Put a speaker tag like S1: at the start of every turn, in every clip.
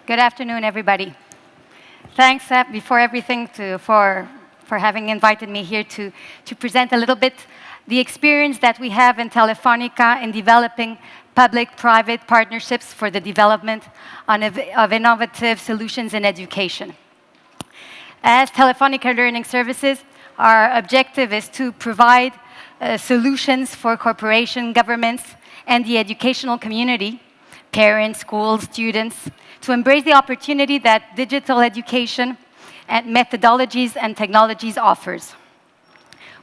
S1: Good afternoon, everybody. Thanks, before everything, for having invited me here to present a little bit the experience that we have in Telefonica in developing public-private partnerships for the development of innovative solutions in education. As Telefonica Learning Services, our objective is to provide solutions for corporation, governments, and the educational community, parents, schools, students, to embrace the opportunity that digital education and methodologies and technologies offers.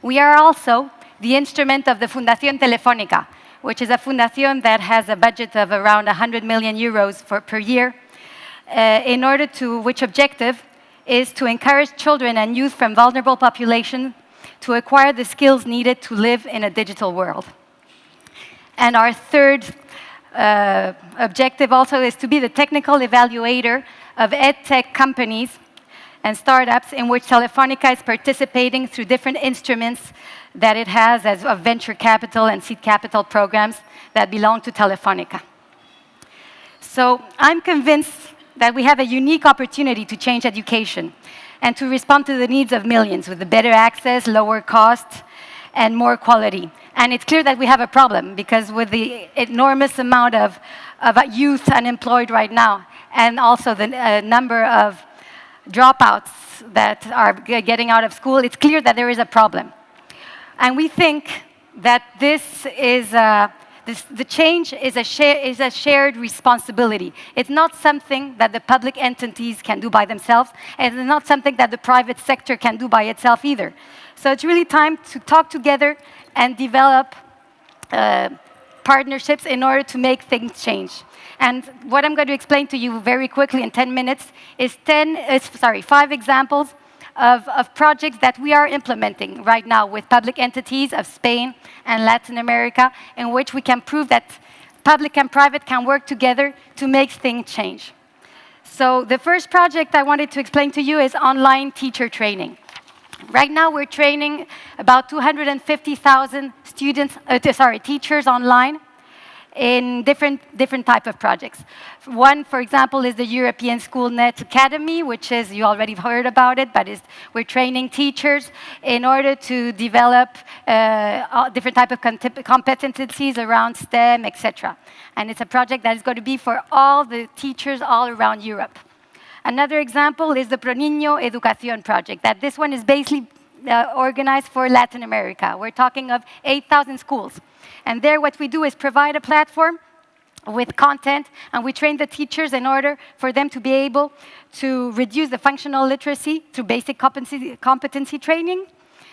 S1: We are also the instrument of the Fundación Telefónica, which is a fundación that has a budget of around 100 million euros per year, which objective is to encourage children and youth from vulnerable populations to acquire the skills needed to live in a digital world. And our third objective also is to be the technical evaluator of edtech companies and startups in which Telefonica is participating through different instruments that it has as of venture capital and seed capital programs that belong to Telefonica. So I'm convinced that we have a unique opportunity to change education and to respond to the needs of millions with the better access, lower cost, and more quality. And it's clear that we have a problem, because with the enormous amount of youth unemployed right now, and also the number of dropouts that are getting out of school, it's clear that there is a problem. And we think that the change is a shared responsibility. It's not something that the public entities can do by themselves, and it's not something that the private sector can do by itself either. So it's really time to talk together and develop partnerships in order to make things change. And what I'm going to explain to you very quickly in 10 minutes is 5 examples of projects that we are implementing right now with public entities of Spain and Latin America, in which we can prove that public and private can work together to make things change. So the first project I wanted to explain to you is online teacher training. Right now, we're training about 250,000 teachers online in different type of projects. One, for example, is the European Schoolnet Academy, which is, you already heard about it, but we're training teachers in order to develop different type of competencies around STEM, etc. And it's a project that is going to be for all the teachers all around Europe. Another example is the Pro Niño Educación project. This one is basically organized for Latin America. We're talking of 8,000 schools. And there what we do is provide a platform with content, and we train the teachers in order for them to be able to reduce the functional literacy through basic competency training,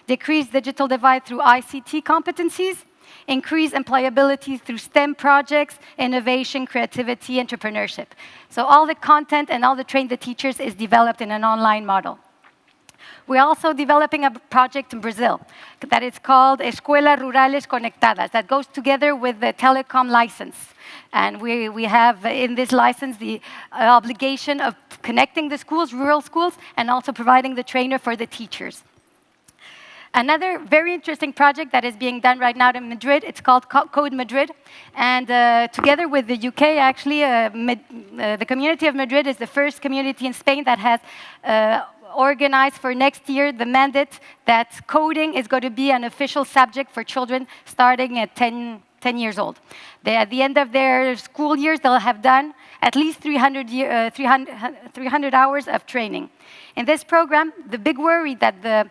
S1: decrease digital divide through ICT competencies, increase employability through STEM projects, innovation, creativity, entrepreneurship. So all the content and all the train the teachers is developed in an online model. We're also developing a project in Brazil that is called Escuelas Rurales Conectadas, that goes together with the telecom license. And we have in this license the obligation of connecting the schools, rural schools, and also providing the trainer for the teachers. Another very interesting project that is being done right now in Madrid, it's called Code Madrid. And together with the UK, actually, the community of Madrid is the first community in Spain that has organized for next year the mandate that coding is going to be an official subject for children starting at 10 years old. At the end of their school years, they'll have done at least 300 hours of training. In this program, the big worry that the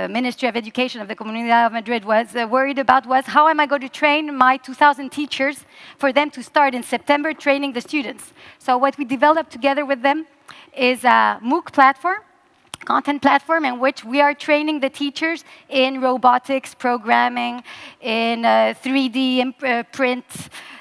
S1: Ministry of Education of the Comunidad of Madrid was worried about was, how am I going to train my 2,000 teachers for them to start in September training the students? So what we developed together with them is a MOOC platform, content platform, in which we are training the teachers in robotics, programming, in 3D print.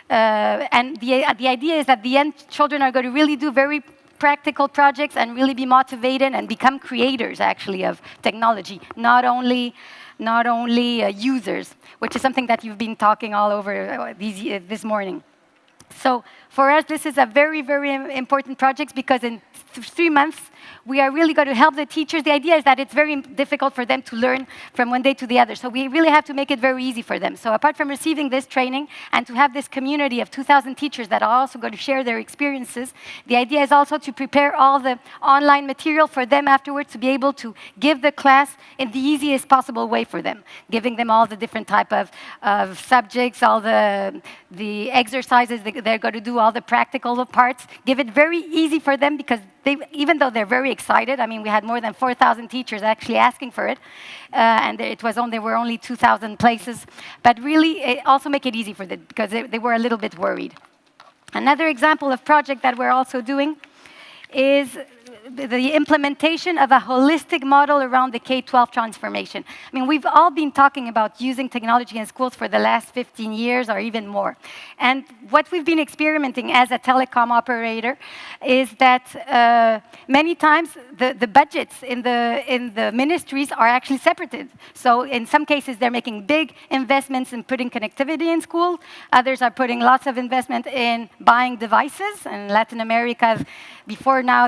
S1: And the idea is that at the end, children are going to really do very practical projects and really be motivated and become creators, actually, of technology, not only users, which is something that you've been talking all over this morning. So for us, this is a very, very important project, because in 3 months, We are really going to help the teachers. The idea is that it's very difficult for them to learn from one day to the other. So we really have to make it very easy for them. So apart from receiving this training and to have this community of 2,000 teachers that are also going to share their experiences, the idea is also to prepare all the online material for them afterwards to be able to give the class in the easiest possible way for them, giving them all the different type of subjects, all the exercises they're going to do, all the practical parts, give it very easy for them because even though they're very excited, I mean, we had more than 4,000 teachers actually asking for it, and there were only 2,000 places, but really also make it easy for them because they were a little bit worried. Another example of project that we're also doing is the implementation of a holistic model around the K-12 transformation. I mean, we've all been talking about using technology in schools for the last 15 years or even more. And what we've been experimenting as a telecom operator is that many times the budgets in the ministries are actually separated. So in some cases, they're making big investments in putting connectivity in schools. Others are putting lots of investment in buying devices. In Latin America, before now,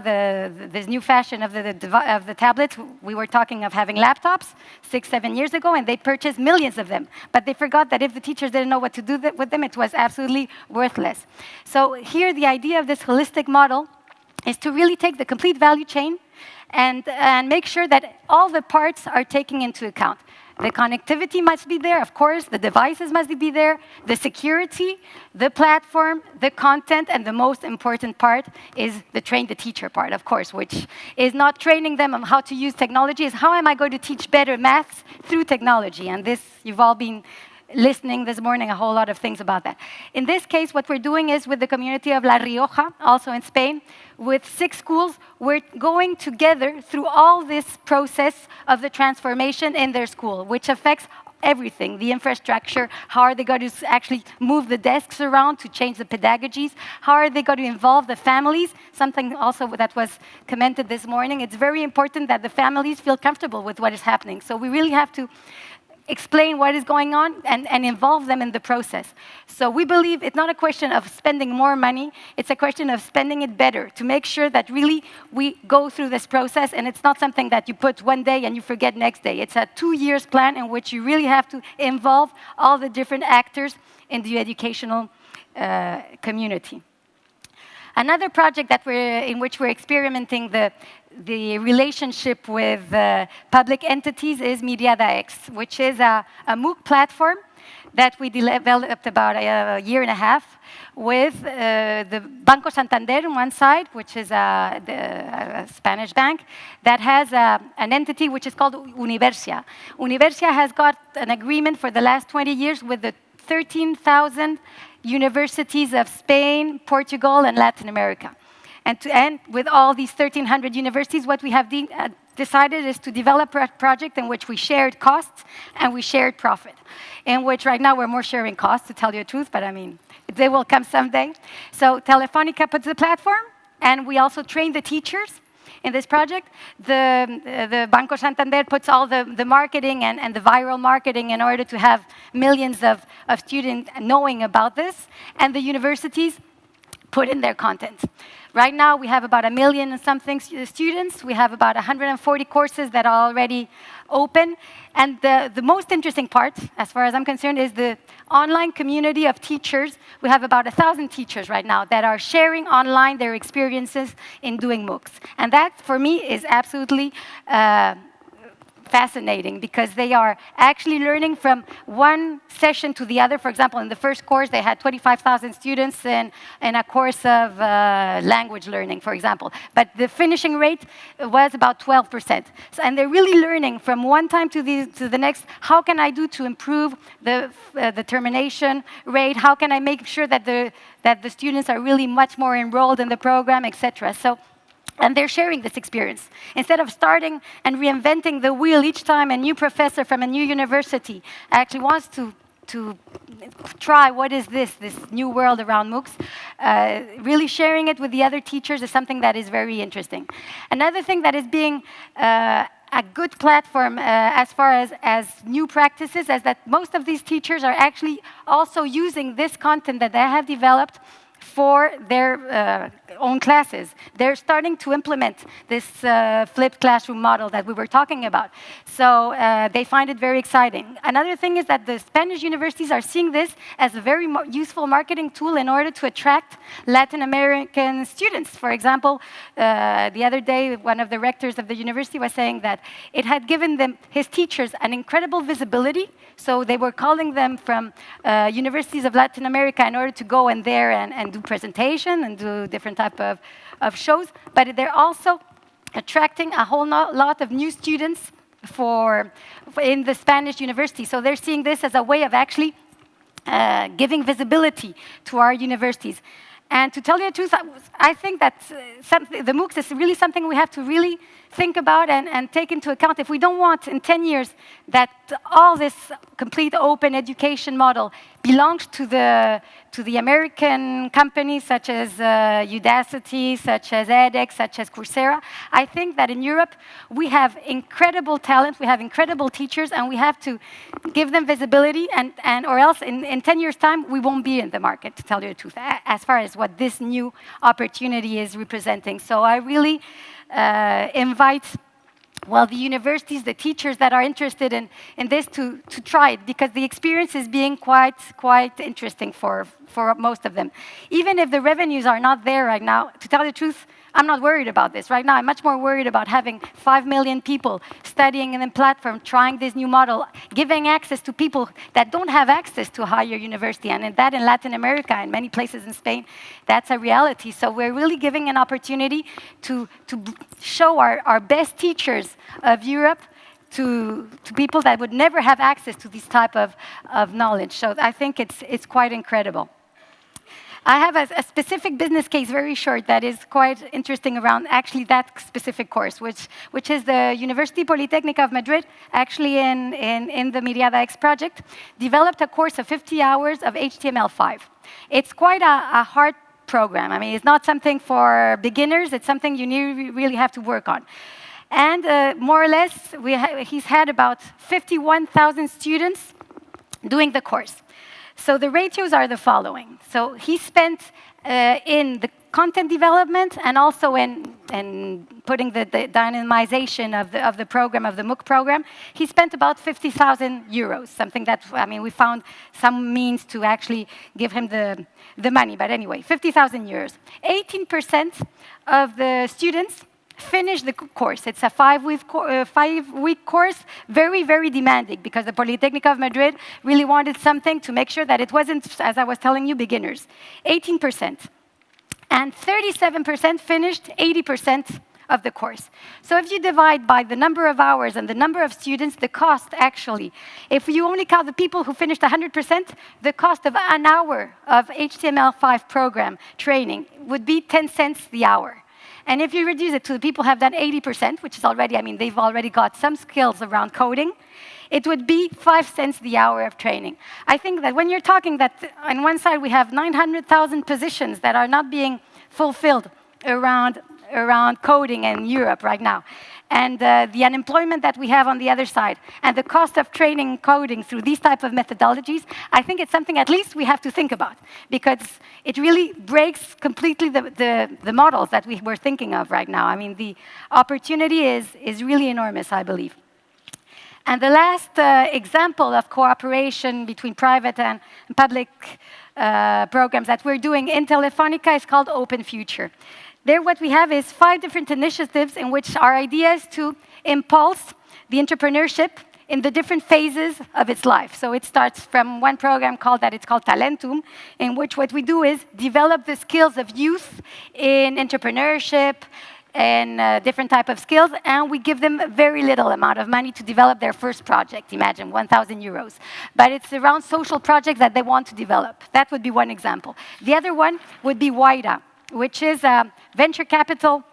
S1: this new fashion of the tablets, we were talking of having laptops 6-7 years ago, and they purchased millions of them. But they forgot that if the teachers didn't know what to do with them, it was absolutely worthless. So here, the idea of this holistic model is to really take the complete value chain and make sure that all the parts are taken into account. The connectivity must be there, of course, the devices must be there, the security, the platform, the content, and the most important part is the train the teacher part, of course, which is not training them on how to use technology, is how am I going to teach better maths through technology? And this, you've all been listening this morning a whole lot of things about that. In this case, what we're doing is with the community of La Rioja, also in Spain, with 6 schools, we're going together through all this process of the transformation in their school, which affects everything, the infrastructure, how are they going to actually move the desks around to change the pedagogies, how are they going to involve the families, something also that was commented this morning. It's very important that the families feel comfortable with what is happening. So we really have to explain what is going on and involve them in the process. So we believe it's not a question of spending more money, it's a question of spending it better to make sure that really we go through this process and it's not something that you put one day and you forget next day. It's a 2-year plan in which you really have to involve all the different actors in the educational community. Another project that in which we're experimenting the relationship with public entities is Myriada X, which is a MOOC platform that we developed about a year and a half with the Banco Santander on one side, which is a Spanish bank, that has an entity which is called Universia. Universia has got an agreement for the last 20 years with the 13,000 universities of Spain, Portugal, and Latin America. And to end with all these 1,300 universities, what we have decided is to develop a project in which we shared costs and we shared profit, in which right now we're more sharing costs, to tell you the truth, but I mean, they will come someday. So Telefónica puts the platform, and we also train the teachers in this project. The Banco Santander puts all the marketing and the viral marketing in order to have millions of students knowing about this, and the universities put in their content. Right now, we have about 1 million and something students. We have about 140 courses that are already open. And the most interesting part, as far as I'm concerned, is the online community of teachers. We have about 1,000 teachers right now that are sharing online their experiences in doing MOOCs. And that, for me, is absolutely fascinating because they are actually learning from one session to the other. For example, in the first course, they had 25,000 students in a course of language learning, for example. But the finishing rate was about 12%. So, and they're really learning from one time to the next, how can I do to improve the termination rate? How can I make sure that the students are really much more enrolled in the program, etc. And they're sharing this experience. Instead of starting and reinventing the wheel each time a new professor from a new university actually wants to try what is this new world around MOOCs, really sharing it with the other teachers is something that is very interesting. Another thing that is being a good platform as far as new practices is that most of these teachers are actually also using this content that they have developed for their own classes. They're starting to implement this flipped classroom model that we were talking about. So they find it very exciting. Another thing is that the Spanish universities are seeing this as a very useful marketing tool in order to attract Latin American students. For example, the other day, one of the rectors of the university was saying that it had given them, his teachers, an incredible visibility. So they were calling them from universities of Latin America in order to go in there and do presentation and do different type of shows. But they're also attracting a whole lot of new students in the Spanish university. So they're seeing this as a way of actually giving visibility to our universities. And to tell you the truth, I think that the MOOCs is really something we have to really think about and take into account. If we don't want in 10 years that all this complete open education model belongs to the American companies such as Udacity, such as edX, such as Coursera, I think that in Europe we have incredible talent, we have incredible teachers, and we have to give them visibility, or else in 10 years' time we won't be in the market, to tell you the truth, as far as what this new opportunity is representing. So I really invite the universities, the teachers that are interested in this to try it, because the experience is being quite interesting for most of them. Even if the revenues are not there right now, to tell you the truth, I'm not worried about this. Right now, I'm much more worried about having 5 million people studying in the platform, trying this new model, giving access to people that don't have access to higher university. And in Latin America and many places in Spain, that's a reality. So we're really giving an opportunity to show our best teachers of Europe to people that would never have access to this type of knowledge. So I think it's quite incredible. I have a specific business case, very short, that is quite interesting around actually that specific course, which is the University Polytechnic of Madrid, actually in the Myriada X project, developed a course of 50 hours of HTML5. It's quite a hard program. I mean, it's not something for beginners. It's something you really have to work on. And more or less, he's had about 51,000 students doing the course. So the ratios are the following. So he spent in the content development and also in putting the dynamization of the program, of the MOOC program, he spent about 50,000 euros, something that, I mean, we found some means to actually give him the money. But anyway, 50,000 euros. 18% of the students finish the course. It's a five-week course, very, very demanding, because the Polytechnic of Madrid really wanted something to make sure that it wasn't, as I was telling you, beginners. 18%. And 37% finished 80% of the course. So if you divide by the number of hours and the number of students, the cost actually, if you only count the people who finished 100%, the cost of an hour of HTML5 program training would be 10 cents the hour. And if you reduce it to the people who have done 80%, which is already, I mean, they've already got some skills around coding, it would be 5 cents the hour of training. I think that when you're talking that on one side we have 900,000 positions that are not being fulfilled around coding in Europe right now, and the unemployment that we have on the other side, and the cost of training coding through these type of methodologies, I think it's something at least we have to think about, because it really breaks completely the models that we were thinking of right now. I mean, the opportunity is really enormous, I believe. And the last example of cooperation between private and public programs that we're doing in Telefonica is called Open Future. There, what we have is 5 different initiatives in which our idea is to impulse the entrepreneurship in the different phases of its life. So it starts from one program called Talentum, in which what we do is develop the skills of youth in entrepreneurship and different type of skills, and we give them a very little amount of money to develop their first project. Imagine 1,000 euros. But it's around social projects that they want to develop. That would be one example. The other one would be WIDA, which is a venture capital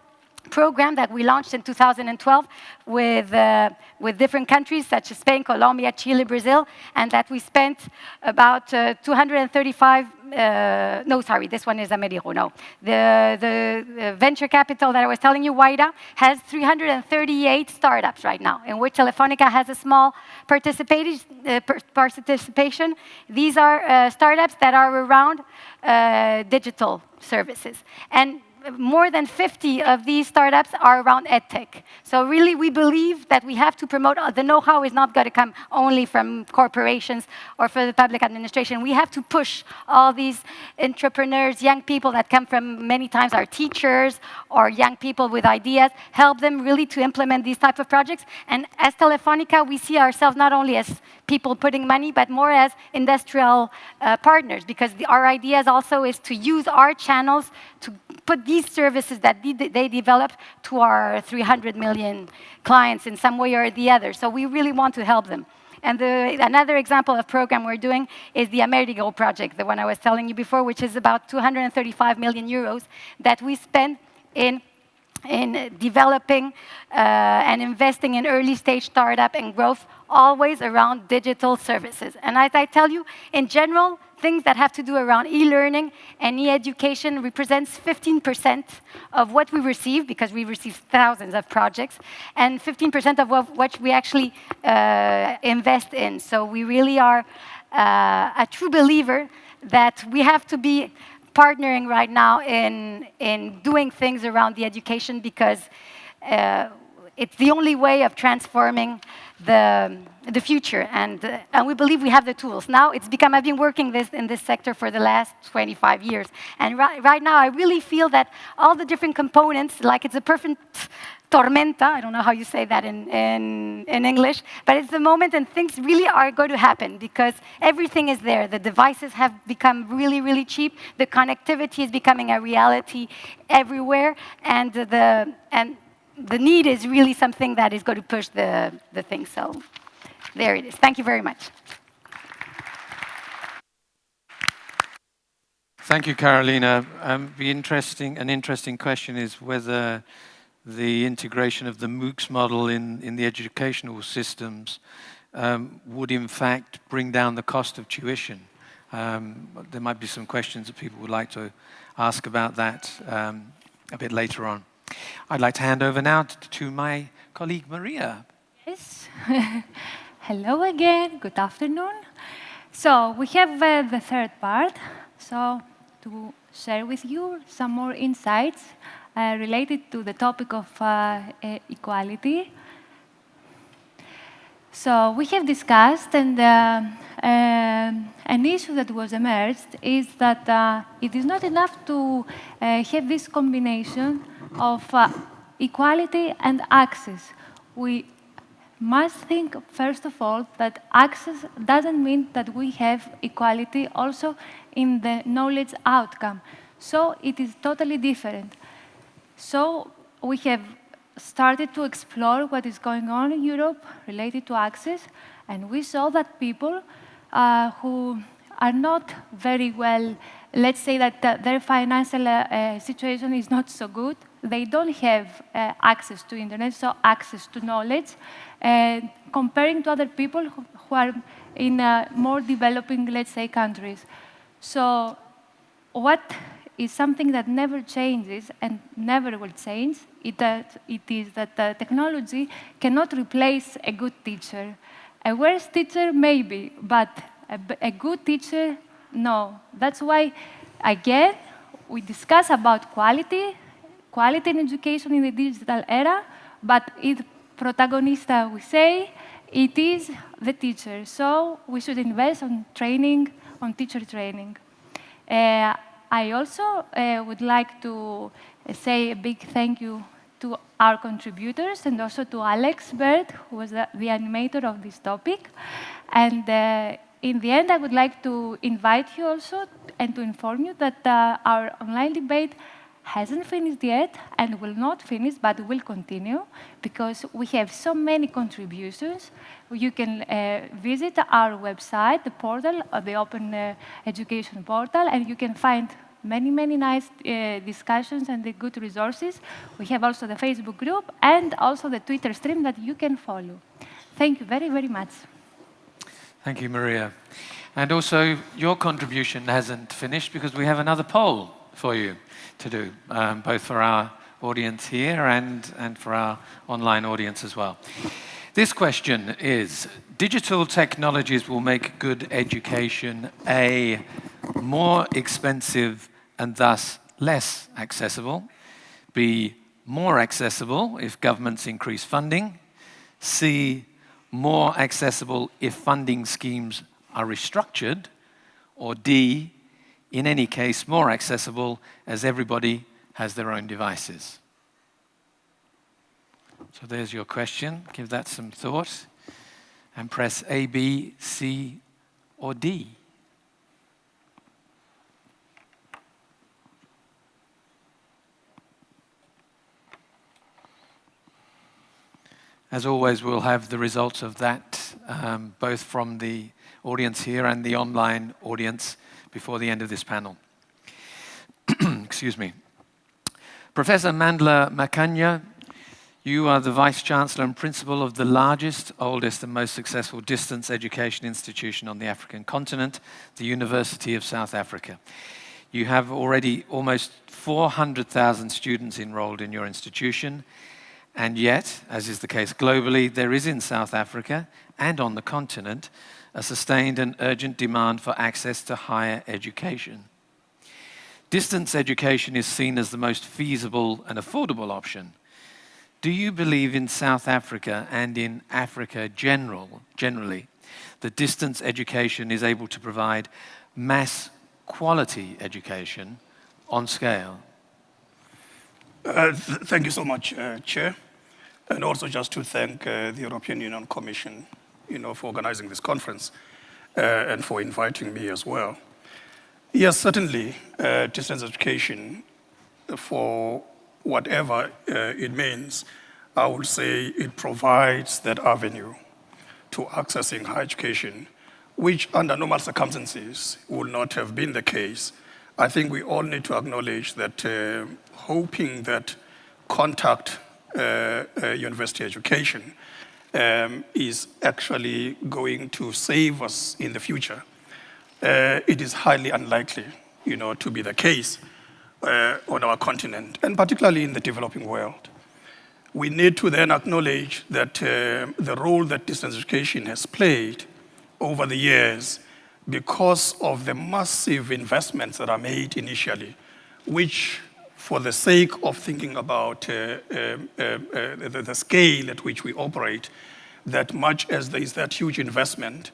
S1: program that we launched in 2012 with different countries such as Spain, Colombia, Chile, Brazil, and that we spent about 235 no, sorry, this one is Amerigo, no. The venture capital that I was telling you, Waida, has 338 startups right now, in which Telefonica has a small participation. These are startups that are around digital services. And more than 50 of these startups are around edtech. So really, we believe that we have to promote, the know-how is not going to come only from corporations or for the public administration. We have to push all these entrepreneurs, young people that come from many times our teachers or young people with ideas, help them really to implement these type of projects. And as Telefonica, we see ourselves not only as people putting money, but more as industrial partners, because our ideas also is to use our channels to put these services that they develop to our 300 million clients in some way or the other. So we really want to help them. And another example of program we're doing is the Amerigo project, the one I was telling you before, which is about 235 million euros that we spend in developing and investing in early stage startup and growth, always around digital services. And as I tell you, in general, things that have to do around e-learning and e-education represents 15% of what we receive, because we receive thousands of projects, and 15% of what we actually invest in. So we really are a true believer that we have to be partnering right now in doing things around the education, because it's the only way of transforming the future, and we believe we have the tools. Now it's become, I've been working in this sector for the last 25 years, and right now I really feel that all the different components, like it's a perfect tormenta, I don't know how you say that in English, but it's the moment and things really are going to happen, because everything is there. The devices have become really, really cheap. The connectivity is becoming a reality everywhere, and the need is really something that is going to push the thing. So there it is. Thank you very much.
S2: Thank you, Carolina. An interesting question is whether the integration of the MOOCs model in the educational systems would in fact bring down the cost of tuition. There might be some questions that people would like to ask about that a bit later on. I'd like to hand over now to my colleague Maria.
S3: Yes. Hello again. Good afternoon. So we have the third part. So to share with you some more insights related to the topic of equality. So we have discussed, and an issue that was emerged is that it is not enough to have this combination of equality and access. We must think, first of all, that access doesn't mean that we have equality also in the knowledge outcome. So it is totally different. So we have started to explore what is going on in Europe related to access, and we saw that people who are not very well, let's say that their financial situation is not so good, they don't have access to internet, so access to knowledge, comparing to other people who are in more developing, let's say, countries. So what is something that never changes and never will change, it is that technology cannot replace a good teacher. A worse teacher, maybe, but a good teacher, no. That's why, again, we discuss about quality in education in the digital era, but protagonista, we say, it is the teacher. So we should invest on training, on teacher training. I also would like to say a big thank you to our contributors and also to Alex Bird, who was the animator of this topic. And in the end, I would like to invite you also and to inform you that our online debate hasn't finished yet and will not finish, but will continue because we have so many contributions. You can visit our website, the portal, the Open Education portal, and you can find many, many nice discussions and the good resources. We have also the Facebook group and also the Twitter stream that you can follow. Thank you very, very much.
S2: Thank you, Maria. And also, your contribution hasn't finished because we have another poll for you to do, both for our audience here and for our online audience as well. This question is, digital technologies will make good education A, more expensive and thus less accessible, B, more accessible if governments increase funding, C, more accessible if funding schemes are restructured, or D, in any case, more accessible as everybody has their own devices. So there's your question. Give that some thought and press A, B, C, or D. As always, we'll have the results of that both from the audience here and the online audience before the end of this panel. Excuse me. Professor Mandla Makhanya, you are the Vice-Chancellor and Principal of the largest, oldest and most successful distance education institution on the African continent, the University of South Africa. You have already almost 400,000 students enrolled in your institution, and yet, as is the case globally, there is in South Africa and on the continent a sustained and urgent demand for access to higher education. Distance education is seen as the most feasible and affordable option. Do you believe in South Africa and in Africa generally that distance education is able to provide mass quality education on scale?
S4: Thank you so much, Chair. And also just to thank the European Union Commission, for organizing this conference and for inviting me as well. Yes, certainly, distance education, for whatever it means, I would say it provides that avenue to accessing higher education, which under normal circumstances would not have been the case. I think we all need to acknowledge that hoping that contact university education is actually going to save us in the future. It is highly unlikely, to be the case on our continent, and particularly in the developing world. We need to then acknowledge that the role that distance education has played over the years, because of the massive investments that are made initially, which for the sake of thinking about the scale at which we operate, that much as there is that huge investment,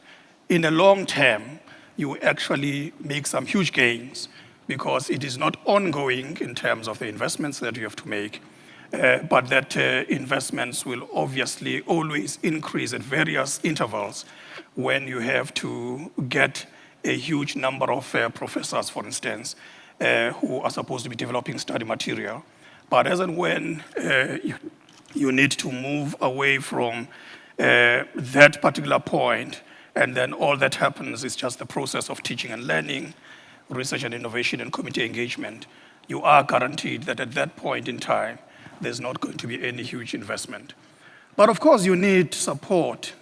S4: in the long term, you actually make some huge gains because it is not ongoing in terms of the investments that you have to make, but that investments will obviously always increase at various intervals when you have to get a huge number of professors, for instance, who are supposed to be developing study material. But as and when you need to move away from that particular point, and then all that happens is just the process of teaching and learning, research and innovation, and community engagement, you are guaranteed that at that point in time, there's not going to be any huge investment. But of course, you need support,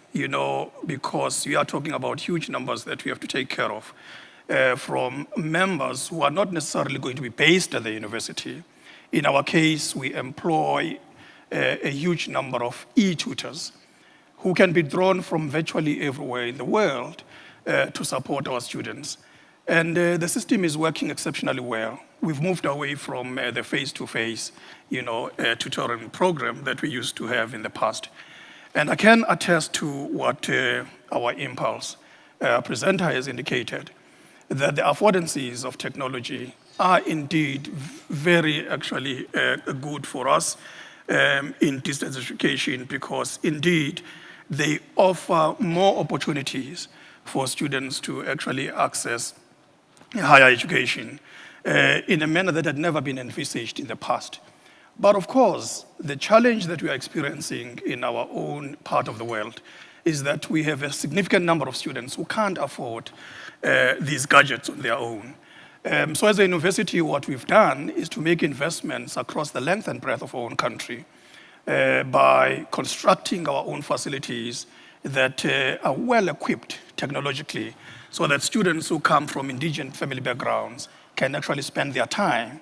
S4: because we are talking about huge numbers that we have to take care of. From members who are not necessarily going to be based at the university. In our case, we employ a huge number of e-tutors who can be drawn from virtually everywhere in the world to support our students. And the system is working exceptionally well. We've moved away from the face-to-face, tutoring program that we used to have in the past. And I can attest to what our Impulse presenter has indicated, that the affordances of technology are indeed very actually good for us in distance education, because indeed they offer more opportunities for students to actually access higher education in a manner that had never been envisaged in the past. But of course, the challenge that we are experiencing in our own part of the world is that we have a significant number of students who can't afford these gadgets on their own. So as a university, what we've done is to make investments across the length and breadth of our own country by constructing our own facilities that are well equipped technologically so that students who come from indigenous family backgrounds can actually spend their time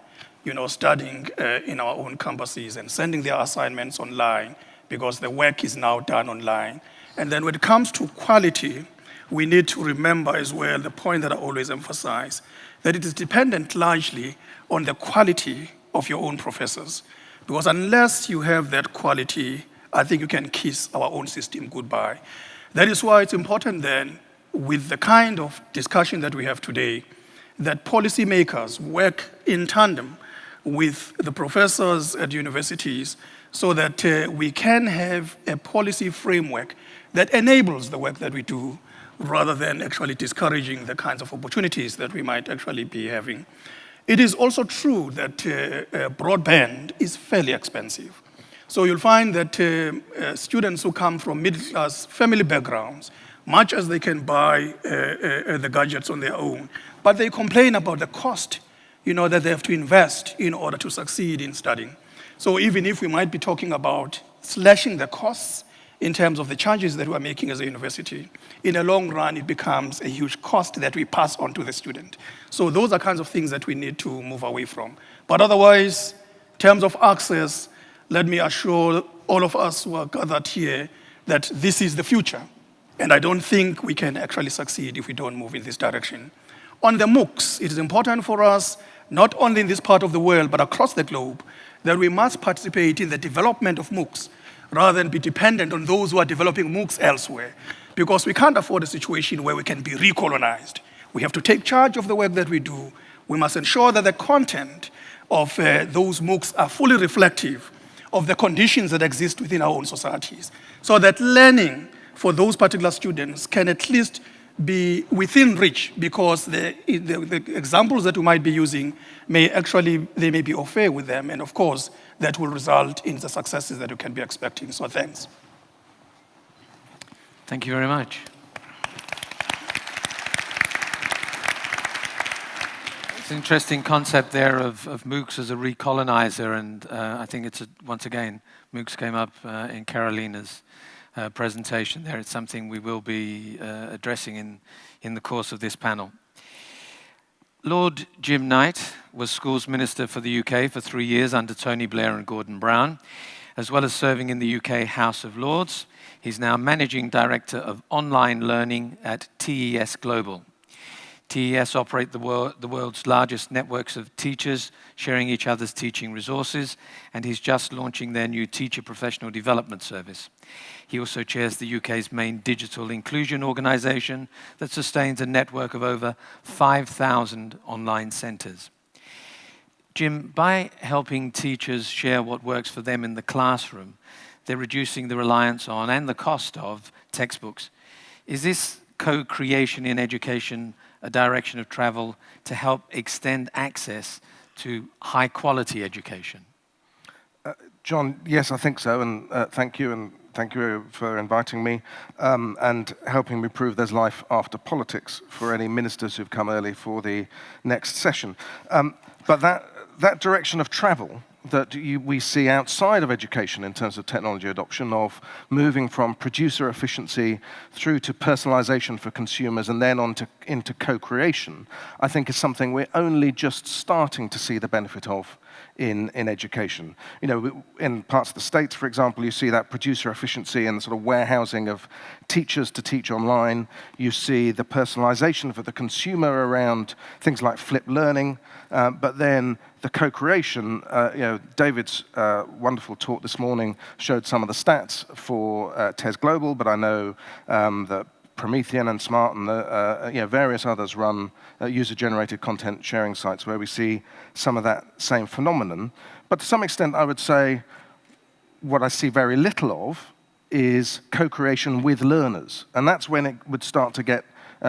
S4: studying in our own campuses and sending their assignments online because the work is now done online. And then when it comes to quality, we need to remember as well the point that I always emphasize, that it is dependent largely on the quality of your own professors. Because unless you have that quality, I think you can kiss our own system goodbye. That is why it's important then, with the kind of discussion that we have today, that policymakers work in tandem with the professors at universities so that we can have a policy framework that enables the work that we do rather than actually discouraging the kinds of opportunities that we might actually be having. It is also true that broadband is fairly expensive. So you'll find that students who come from middle-class family backgrounds, much as they can buy the gadgets on their own, but they complain about the cost that they have to invest in order to succeed in studying. So even if we might be talking about slashing the costs in terms of the charges that we're making as a university, in the long run, it becomes a huge cost that we pass on to the student. So those are kinds of things that we need to move away from. But otherwise, in terms of access, let me assure all of us who are gathered here that this is the future. And I don't think we can actually succeed if we don't move in this direction. On the MOOCs, it is important for us, not only in this part of the world, but across the globe, that we must participate in the development of MOOCs rather than be dependent on those who are developing MOOCs elsewhere. Because we can't afford a situation where we can be recolonized. We have to take charge of the work that we do. We must ensure that the content of those MOOCs are fully reflective of the conditions that exist within our own societies, so that learning for those particular students can at least be within reach, because the examples that we might be using they may be au fait with them, and of course, that will result in the successes that you can be expecting. So thanks.
S2: Thank you very much. It's an interesting concept there of MOOCs as a recolonizer, and I think it's, once again, MOOCs came up in Carolina's presentation there. It's something we will be addressing in the course of this panel. Lord Jim Knight was Schools Minister for the UK for 3 years under Tony Blair and Gordon Brown, as well as serving in the UK House of Lords. He's now Managing Director of Online Learning at TES Global. TES operate the world's largest networks of teachers, sharing each other's teaching resources, and he's just launching their new teacher professional development service. He also chairs the UK's main digital inclusion organisation that sustains a network of over 5,000 online centres. Jim, by helping teachers share what works for them in the classroom, they're reducing the reliance on and the cost of textbooks. Is this co-creation in education a direction of travel to help extend access to high-quality education?
S5: John, yes, I think so, and thank you for inviting me and helping me prove there's life after politics for any ministers who've come early for the next session. But that direction of travel that we see outside of education in terms of technology adoption, of moving from producer efficiency through to personalization for consumers and then into co-creation, I think is something we're only just starting to see the benefit of in education. In parts of the States, for example, you see that producer efficiency and the sort of warehousing of teachers to teach online. You see the personalization for the consumer around things like flipped learning, but then the co-creation, David's wonderful talk this morning showed some of the stats for TES Global, but I know that Promethean and Smart and various others run user-generated content sharing sites where we see some of that same phenomenon. But to some extent, I would say what I see very little of is co-creation with learners. And that's when it would start to get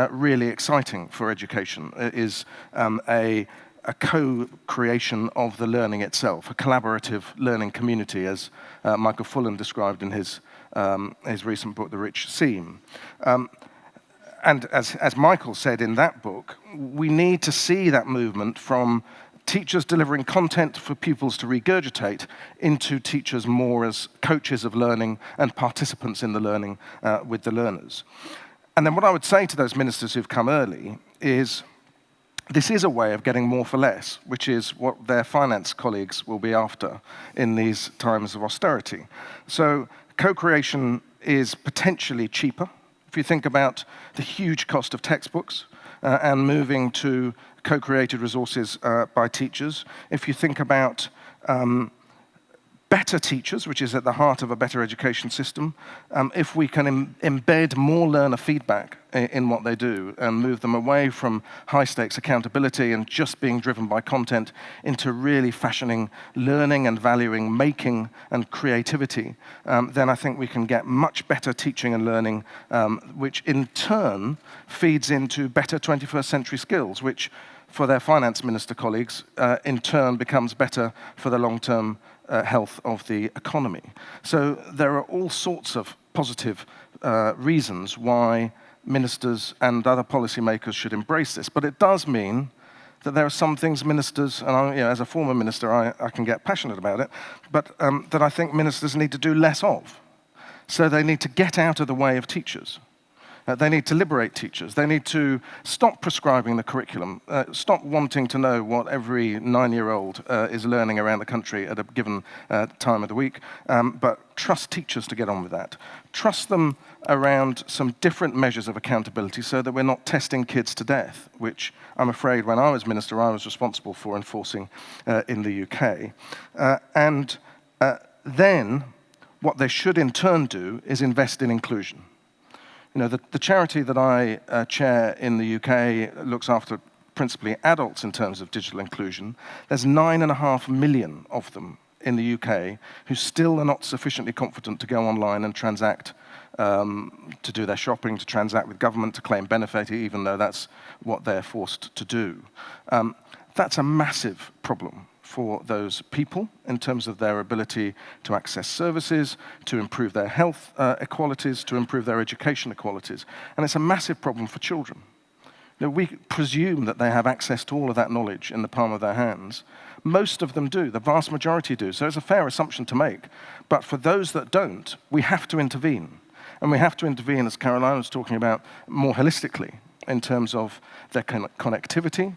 S5: really exciting for education, is a co-creation of the learning itself, a collaborative learning community, as Michael Fullan described in his recent book, The Rich Seam. And as Michael said in that book, we need to see that movement from teachers delivering content for pupils to regurgitate into teachers more as coaches of learning and participants in the learning with the learners. And then what I would say to those ministers who've come early is, this is a way of getting more for less, which is what their finance colleagues will be after in these times of austerity. So co-creation is potentially cheaper. If you think about the huge cost of textbooks and moving to co-created resources by teachers, if you think about better teachers, which is at the heart of a better education system, if we can embed more learner feedback in what they do and move them away from high-stakes accountability and just being driven by content into really fashioning learning and valuing making and creativity, then I think we can get much better teaching and learning, which in turn feeds into better 21st century skills, which for their finance minister colleagues, in turn becomes better for the long-term health of the economy. So there are all sorts of positive reasons why ministers and other policymakers should embrace this. But it does mean that there are some things ministers, and as a former minister, I can get passionate about it, but that I think ministers need to do less of. So they need to get out of the way of teachers. They need to liberate teachers. They need to stop prescribing the curriculum, stop wanting to know what every 9-year-old is learning around the country at a given time of the week, but trust teachers to get on with that. Trust them around some different measures of accountability so that we're not testing kids to death, which I'm afraid when I was minister I was responsible for enforcing in the UK. Then what they should in turn do is invest in inclusion. You know, the charity that I chair in the UK looks after principally adults in terms of digital inclusion. There's 9.5 million of them in the UK who still are not sufficiently confident to go online and transact, to do their shopping, to transact with government, to claim benefit, even though that's what they're forced to do. That's a massive problem for those people in terms of their ability to access services, to improve their health equalities, to improve their education equalities. And it's a massive problem for children. You know, we presume that they have access to all of that knowledge in the palm of their hands. Most of them do, the vast majority do, so it's a fair assumption to make. But for those that don't, we have to intervene. And we have to intervene, as Carolina was talking about, more holistically in terms of their connectivity,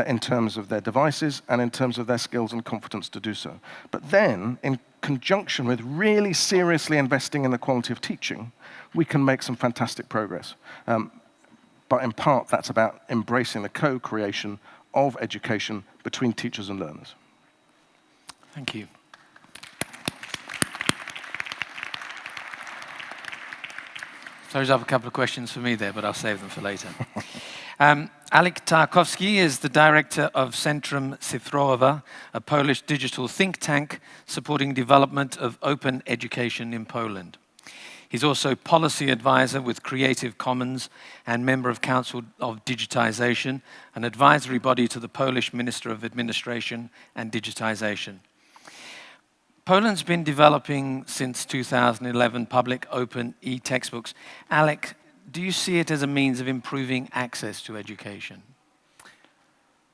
S5: in terms of their devices, and in terms of their skills and competence to do so. But then, in conjunction with really seriously investing in the quality of teaching, we can make some fantastic progress. But in part, that's about embracing the co-creation of education between teachers and learners.
S2: Thank you. Throws up a couple of questions for me there, but I'll save them for later. Alek Tarkowski is the director of Centrum Cyfrowe, a Polish digital think tank supporting development of open education in Poland. He's also policy advisor with Creative Commons and member of Council of Digitization, an advisory body to the Polish Minister of Administration and Digitization. Poland's been developing since 2011 public open e-textbooks. Alek, do you see it as a means of improving access to education?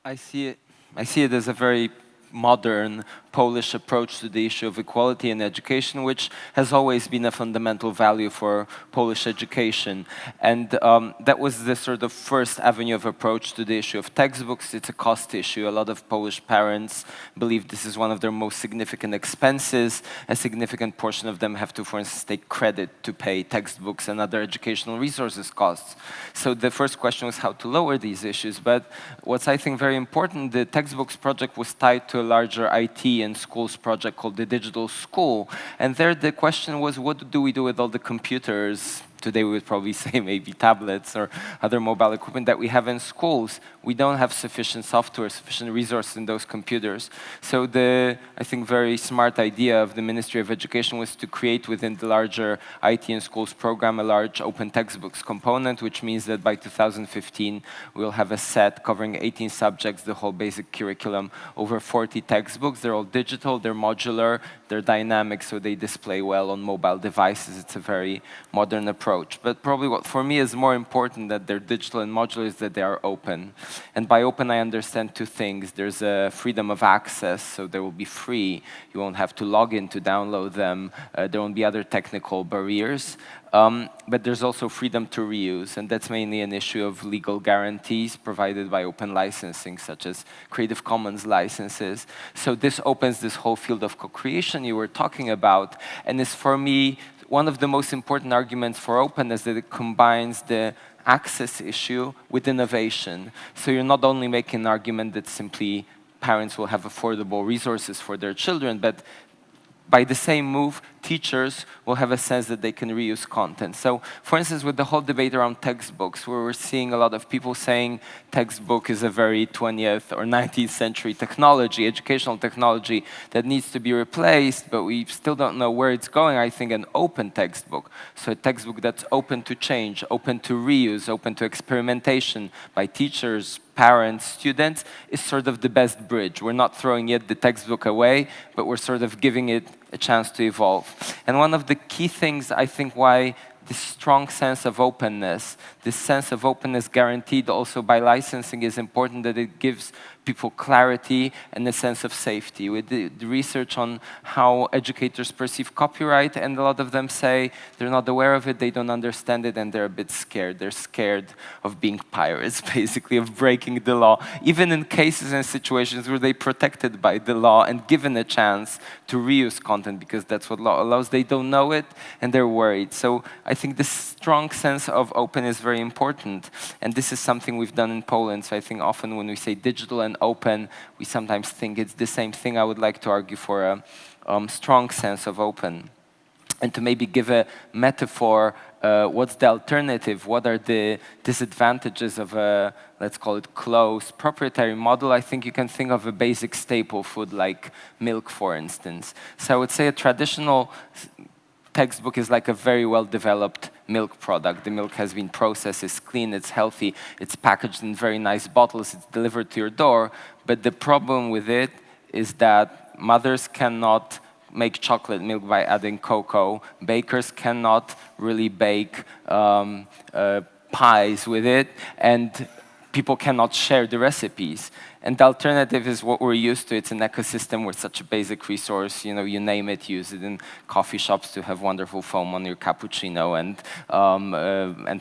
S6: I see it as a very modern Polish approach to the issue of equality in education, which has always been a fundamental value for Polish education. And that was the sort of first avenue of approach to the issue of textbooks. It's a cost issue. A lot of Polish parents believe this is one of their most significant expenses. A significant portion of them have to, for instance, take credit to pay textbooks and other educational resources costs. So the first question was how to lower these issues. But what's, I think, very important, the textbooks project was tied to a larger IT and schools project called the Digital School. And there the question was, what do we do with all the computers? Today we would probably say maybe tablets or other mobile equipment that we have in schools. We don't have sufficient software, sufficient resources in those computers. So the, I think, very smart idea of the Ministry of Education was to create within the larger IT and schools program a large open textbooks component, which means that by 2015 we'll have a set covering 18 subjects, the whole basic curriculum, over 40 textbooks. They're all digital, they're modular, they're dynamic, so they display well on mobile devices. It's a very modern approach. But probably what for me is more important that they're digital and modular is that they are open. And by open, I understand two things. There's a freedom of access, so they will be free. You won't have to log in to download them. There won't be other technical barriers. But there's also freedom to reuse, and that's mainly an issue of legal guarantees provided by open licensing, such as Creative Commons licenses. So this opens this whole field of co-creation you were talking about, and is, for me, one of the most important arguments for openness, that it combines the access issue with innovation. So you're not only making an argument that simply parents will have affordable resources for their children, but by the same move, teachers will have a sense that they can reuse content. So, for instance, with the whole debate around textbooks, where we're seeing a lot of people saying textbook is a very 20th or 19th century technology, educational technology that needs to be replaced, but we still don't know where it's going. I think an open textbook, so a textbook that's open to change, open to reuse, open to experimentation by teachers, parents, students, is sort of the best bridge. We're not throwing yet the textbook away, but we're sort of giving it a chance to evolve. And one of the key things, I think, why this strong sense of openness, this sense of openness guaranteed also by licensing, is important, that it gives people clarity and a sense of safety. We did research on how educators perceive copyright, and a lot of them say they're not aware of it, they don't understand it, and they're a bit scared. They're scared of being pirates, basically, of breaking the law, even in cases and situations where they're protected by the law and given a chance to reuse content, because that's what law allows. They don't know it, and they're worried. So I think this strong sense of open is very important, and this is something we've done in Poland. So I think often when we say digital and open, we sometimes think it's the same thing. I would like to argue for a strong sense of open. And to maybe give a metaphor, what's the alternative? What are the disadvantages of a, let's call it, closed proprietary model? I think you can think of a basic staple food like milk, for instance. So I would say a traditional textbook is like a very well-developed milk product. The milk has been processed, it's clean, it's healthy, it's packaged in very nice bottles, it's delivered to your door. But the problem with it is that mothers cannot make chocolate milk by adding cocoa. Bakers cannot really bake pies with it, and people cannot share the recipes. And the alternative is what we're used to. It's an ecosystem with such a basic resource. You know, you name it, use it in coffee shops to have wonderful foam on your cappuccino, and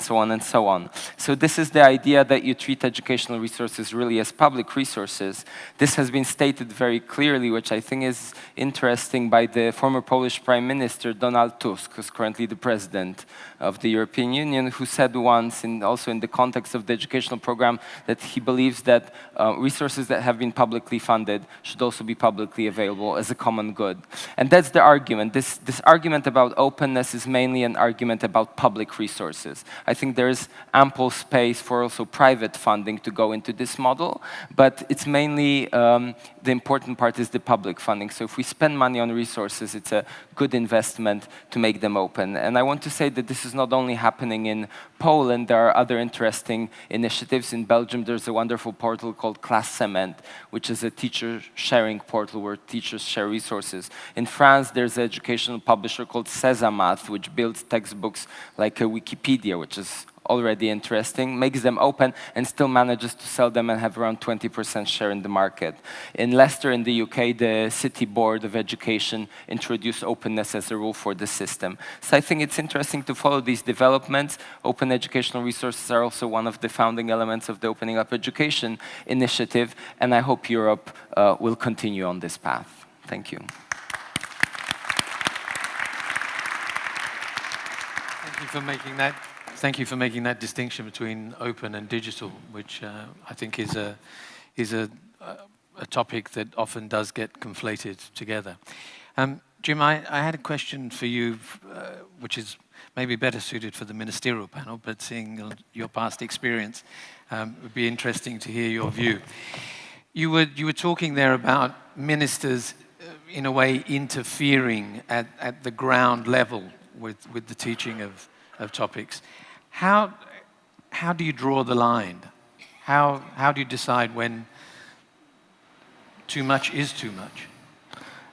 S6: so on and so on. So this is the idea that you treat educational resources really as public resources. This has been stated very clearly, which I think is interesting, by the former Polish Prime Minister, Donald Tusk, who's currently the president of the European Union, who said once, also in the context of the educational program, that he believes that resources that have been publicly funded should also be publicly available as a common good. And that's the argument. This argument about openness is mainly an argument about public resources. I think there is ample space for also private funding to go into this model, but it's mainly, the important part is the public funding. So if we spend money on resources, it's a good investment to make them open. And I want to say that this is not only happening in Poland, there are other interesting initiatives. In Belgium, there's a wonderful portal called Class Cement, which is a teacher sharing portal where teachers share resources. In France, there's an educational publisher called Sesamath, which builds textbooks like a Wikipedia, which is already interesting, makes them open, and still manages to sell them and have around 20% share in the market. In Leicester, in the UK, the City Board of Education introduced openness as a rule for the system. So I think it's interesting to follow these developments. Open educational resources are also one of the founding elements of the Opening Up Education initiative, and I hope Europe will continue on this path. Thank you.
S2: Thank you for making that. Thank you for making that distinction between open and digital, which I think is a topic that often does get conflated together. Jim, I had a question for you, which is maybe better suited for the ministerial panel, but seeing your past experience, it would be interesting to hear your view. You were talking there about ministers, in a way, interfering at the ground level with the teaching of topics. How do you draw the line? How do you decide when too much is too much?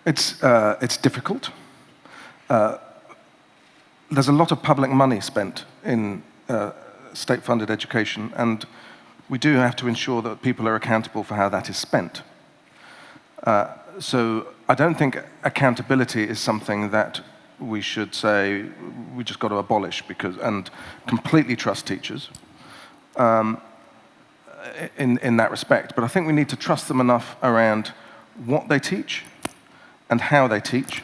S5: It's difficult. There's a lot of public money spent in state-funded education, and we do have to ensure that people are accountable for how that is spent. So I don't think accountability is something that we should say we just got to abolish and completely trust teachers in that respect. But I think we need to trust them enough around what they teach and how they teach,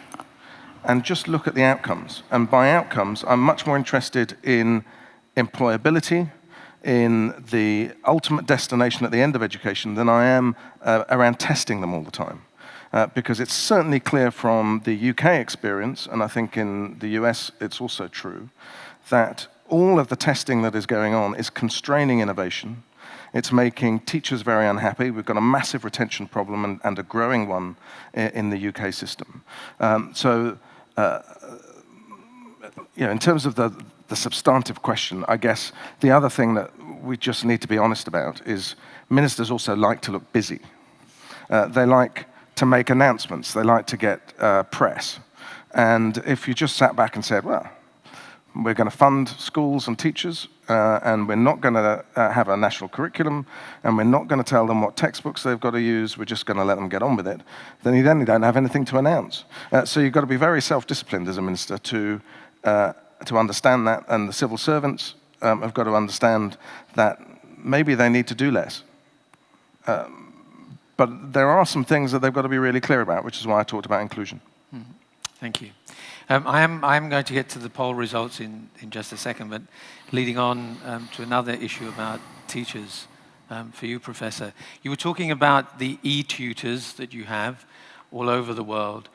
S5: and just look at the outcomes. And by outcomes, I'm much more interested in employability, in the ultimate destination at the end of education than I am around testing them all the time. Because it's certainly clear from the UK experience, and I think in the US it's also true, that all of the testing that is going on is constraining innovation. It's making teachers very unhappy. We've got a massive retention problem and a growing one in the UK system. In terms of the substantive question, I guess the other thing that we just need to be honest about is ministers also like to look busy. They like to make announcements. They like to get press. And if you just sat back and said, well, we're going to fund schools and teachers, and we're not going to have a national curriculum, and we're not going to tell them what textbooks they've got to use, we're just going to let them get on with it, then you don't have anything to announce. So you've got to be very self-disciplined as a minister to understand that, and the civil servants have got to understand that maybe they need to do less. But there are some things that they've got to be really clear about, which is why I talked about inclusion.
S2: Mm-hmm. Thank you. I'm going to get to the poll results in just a second, but leading on to another issue about teachers for you, Professor. You were talking about the e-tutors that you have all over the world.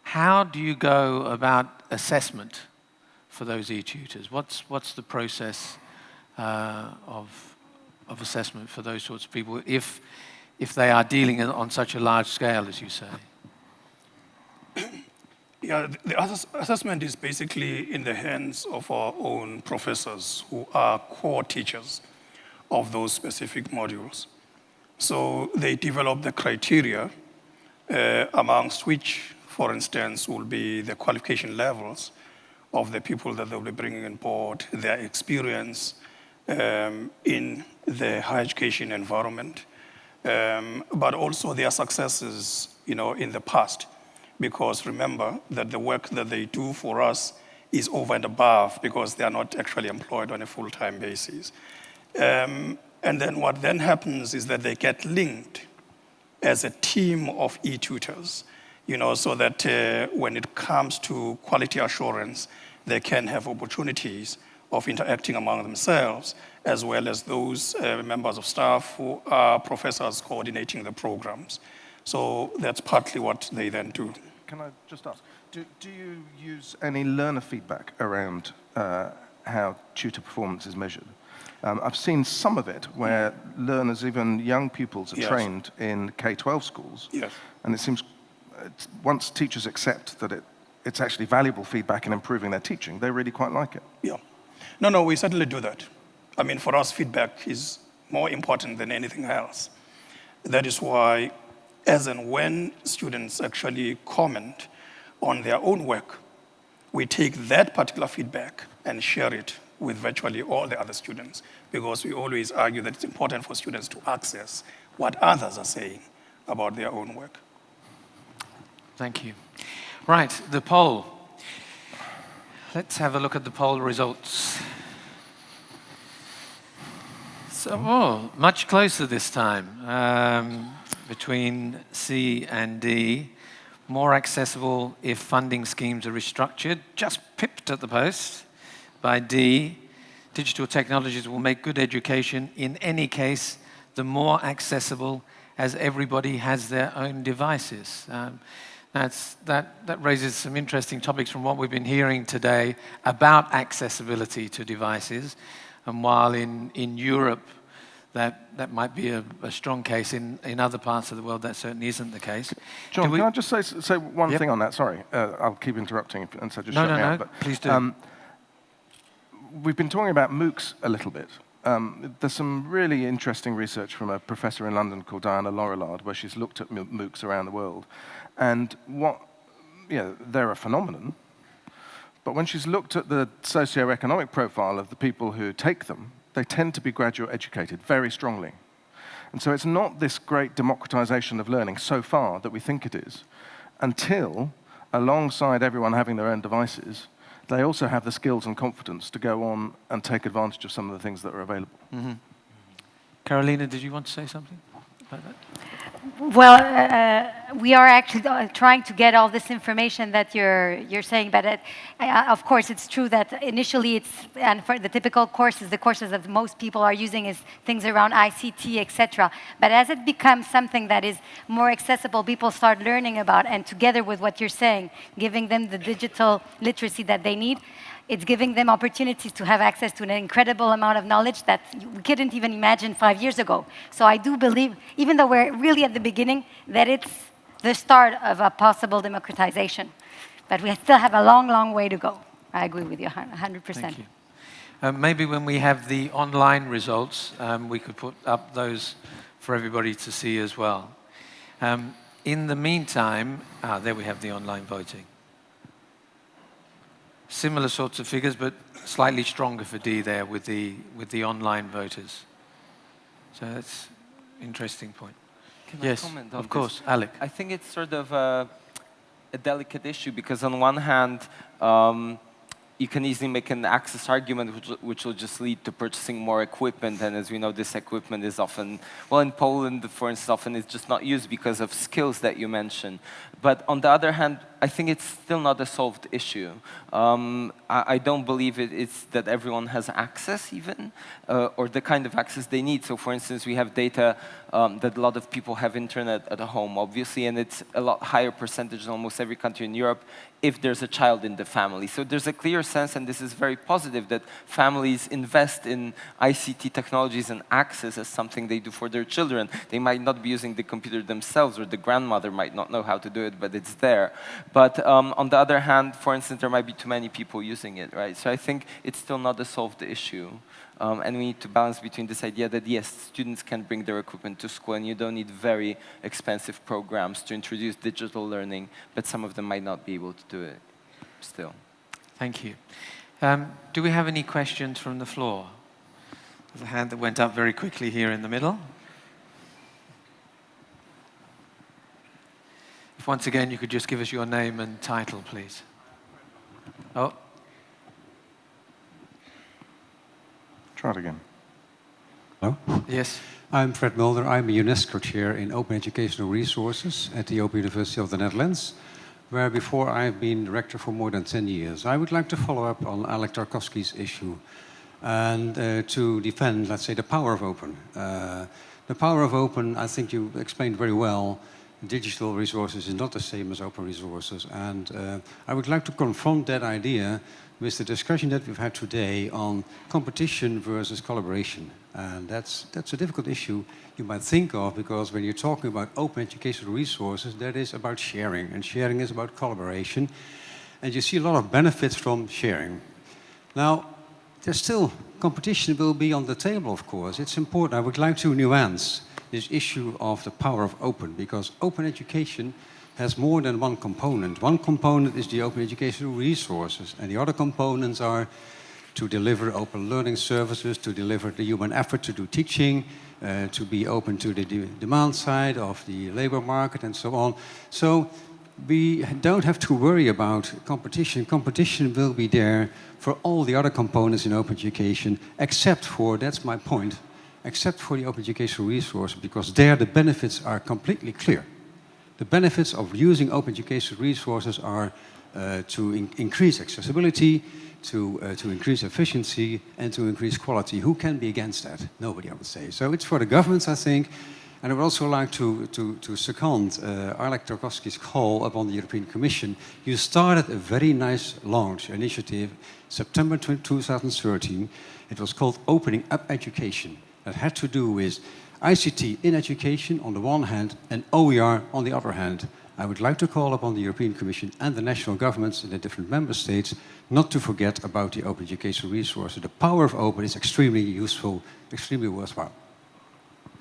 S2: How do you go about assessment for those e-tutors? What's the process of assessment for those sorts of people if they are dealing on such a large scale, as you say?
S4: Yeah, the assessment is basically in the hands of our own professors who are core teachers of those specific modules. So they develop the criteria amongst which, for instance, will be the qualification levels of the people that they'll be bringing on board, their experience in the higher education environment, but also their successes, in the past. Because remember that the work that they do for us is over and above because they are not actually employed on a full-time basis. And then what then happens is that they get linked as a team of e-tutors, so that when it comes to quality assurance, they can have opportunities of interacting among themselves, as well as those members of staff who are professors coordinating the programs. So that's partly what they then do.
S5: Can I just ask, do you use any learner feedback around how tutor performance is measured? I've seen some of it where learners, even young pupils, are trained in K-12 schools.
S4: Yes.
S5: And it seems once teachers accept that it's actually valuable feedback in improving their teaching, they really quite like it.
S4: Yeah. No, we certainly do that. I mean, for us, feedback is more important than anything else. That is why, as and when students actually comment on their own work, we take that particular feedback and share it with virtually all the other students, because we always argue that it's important for students to access what others are saying about their own work.
S2: Thank you. Right, the poll. Let's have a look at the poll results. So, much closer this time. Between C and D, more accessible if funding schemes are restructured, just pipped at the post by D. Digital technologies will make good education, in any case, the more accessible as everybody has their own devices. That raises some interesting topics from what we've been hearing today about accessibility to devices. And while in Europe, that might be a strong case, in other parts of the world that certainly isn't the case.
S5: John, can I just say one thing on that? Sorry, I'll keep interrupting, and so just shut me out.
S2: No, please do.
S5: We've been talking about MOOCs a little bit. There's some really interesting research from a professor in London called Diana Laurillard, where she's looked at MOOCs around the world. And they're a phenomenon. But when she's looked at the socioeconomic profile of the people who take them, they tend to be graduate educated very strongly. And so it's not this great democratization of learning so far that we think it is, until, alongside everyone having their own devices, they also have the skills and confidence to go on and take advantage of some of the things that are available.
S2: Mm-hmm. Carolina, did you want to say something about that?
S1: Well, we are actually trying to get all this information that you're saying, but of course it's true that initially and for the typical courses, the courses that most people are using is things around ICT, etc. But as it becomes something that is more accessible, people start learning about, and together with what you're saying, giving them the digital literacy that they need, it's giving them opportunities to have access to an incredible amount of knowledge that we couldn't even imagine 5 years ago. So I do believe, even though we're really at the beginning, that it's the start of a possible democratization. But we still have a long, long way to go. I agree with you 100%.
S2: Thank you. Maybe when we have the online results, we could put up those for everybody to see as well. In the meantime, there we have the online voting. Similar sorts of figures, but slightly stronger for D there with the online voters. So that's an interesting point.
S6: Can
S2: yes,
S6: I comment on
S2: of course,
S6: this?
S2: Alek.
S6: I think it's sort of a delicate issue because on one hand, you can easily make an access argument which will just lead to purchasing more equipment, and as we know, this equipment is often, well, in Poland, for instance, often it's just not used because of skills that you mentioned. But on the other hand, I think it's still not a solved issue. I don't believe it's that everyone has access even, or the kind of access they need. So for instance, we have data that a lot of people have internet at home, obviously, and it's a lot higher percentage in almost every country in Europe if there's a child in the family. So there's a clear sense, and this is very positive, that families invest in ICT technologies and access as something they do for their children. They might not be using the computer themselves, or the grandmother might not know how to do it, but it's there. But on the other hand, for instance, there might be too many people using it, right? So I think it's still not a solved issue. And we need to balance between this idea that, yes, students can bring their equipment to school, and you don't need very expensive programs to introduce digital learning, but some of them might not be able to do it still.
S2: Thank you. Do we have any questions from the floor? There's a hand that went up very quickly here in the middle. If once again you could just give us your name and title, please. Oh.
S5: Try it again.
S7: Hello?
S2: Yes.
S7: I'm Fred Mulder. I'm a UNESCO chair in Open Educational Resources at the Open University of the Netherlands, where before I've been director for more than 10 years. I would like to follow up on Alek Tarkowski's issue and to defend, let's say, the power of open. The power of open, I think you explained very well. Digital resources is not the same as open resources. And I would like to confront that idea with the discussion that we've had today on competition versus collaboration. And that's a difficult issue you might think of, because when you're talking about open educational resources, that is about sharing, and sharing is about collaboration. And you see a lot of benefits from sharing. Now, there's still competition will be on the table, of course. It's important. I would like to nuance this issue of the power of open, because open education has more than one component. One component is the open educational resources, and the other components are to deliver open learning services, to deliver the human effort to do teaching, to be open to the demand side of the labor market, and so on. So we don't have to worry about competition. Competition will be there for all the other components in open education, except for, that's my point, except for the open educational resource, because there the benefits are completely clear. The benefits of using open educational resources are to increase accessibility, to increase efficiency, and to increase quality. Who can be against that? Nobody, I would say. So it's for the governments, I think. And I would also like to second Alek Tarkowski's call upon the European Commission. You started a very nice launch initiative, September 2013. It was called Opening Up Education. That had to do with ICT in education on the one hand and OER on the other hand. I would like to call upon the European Commission and the national governments in the different member states not to forget about the open educational resources. The power of open is extremely useful, extremely worthwhile.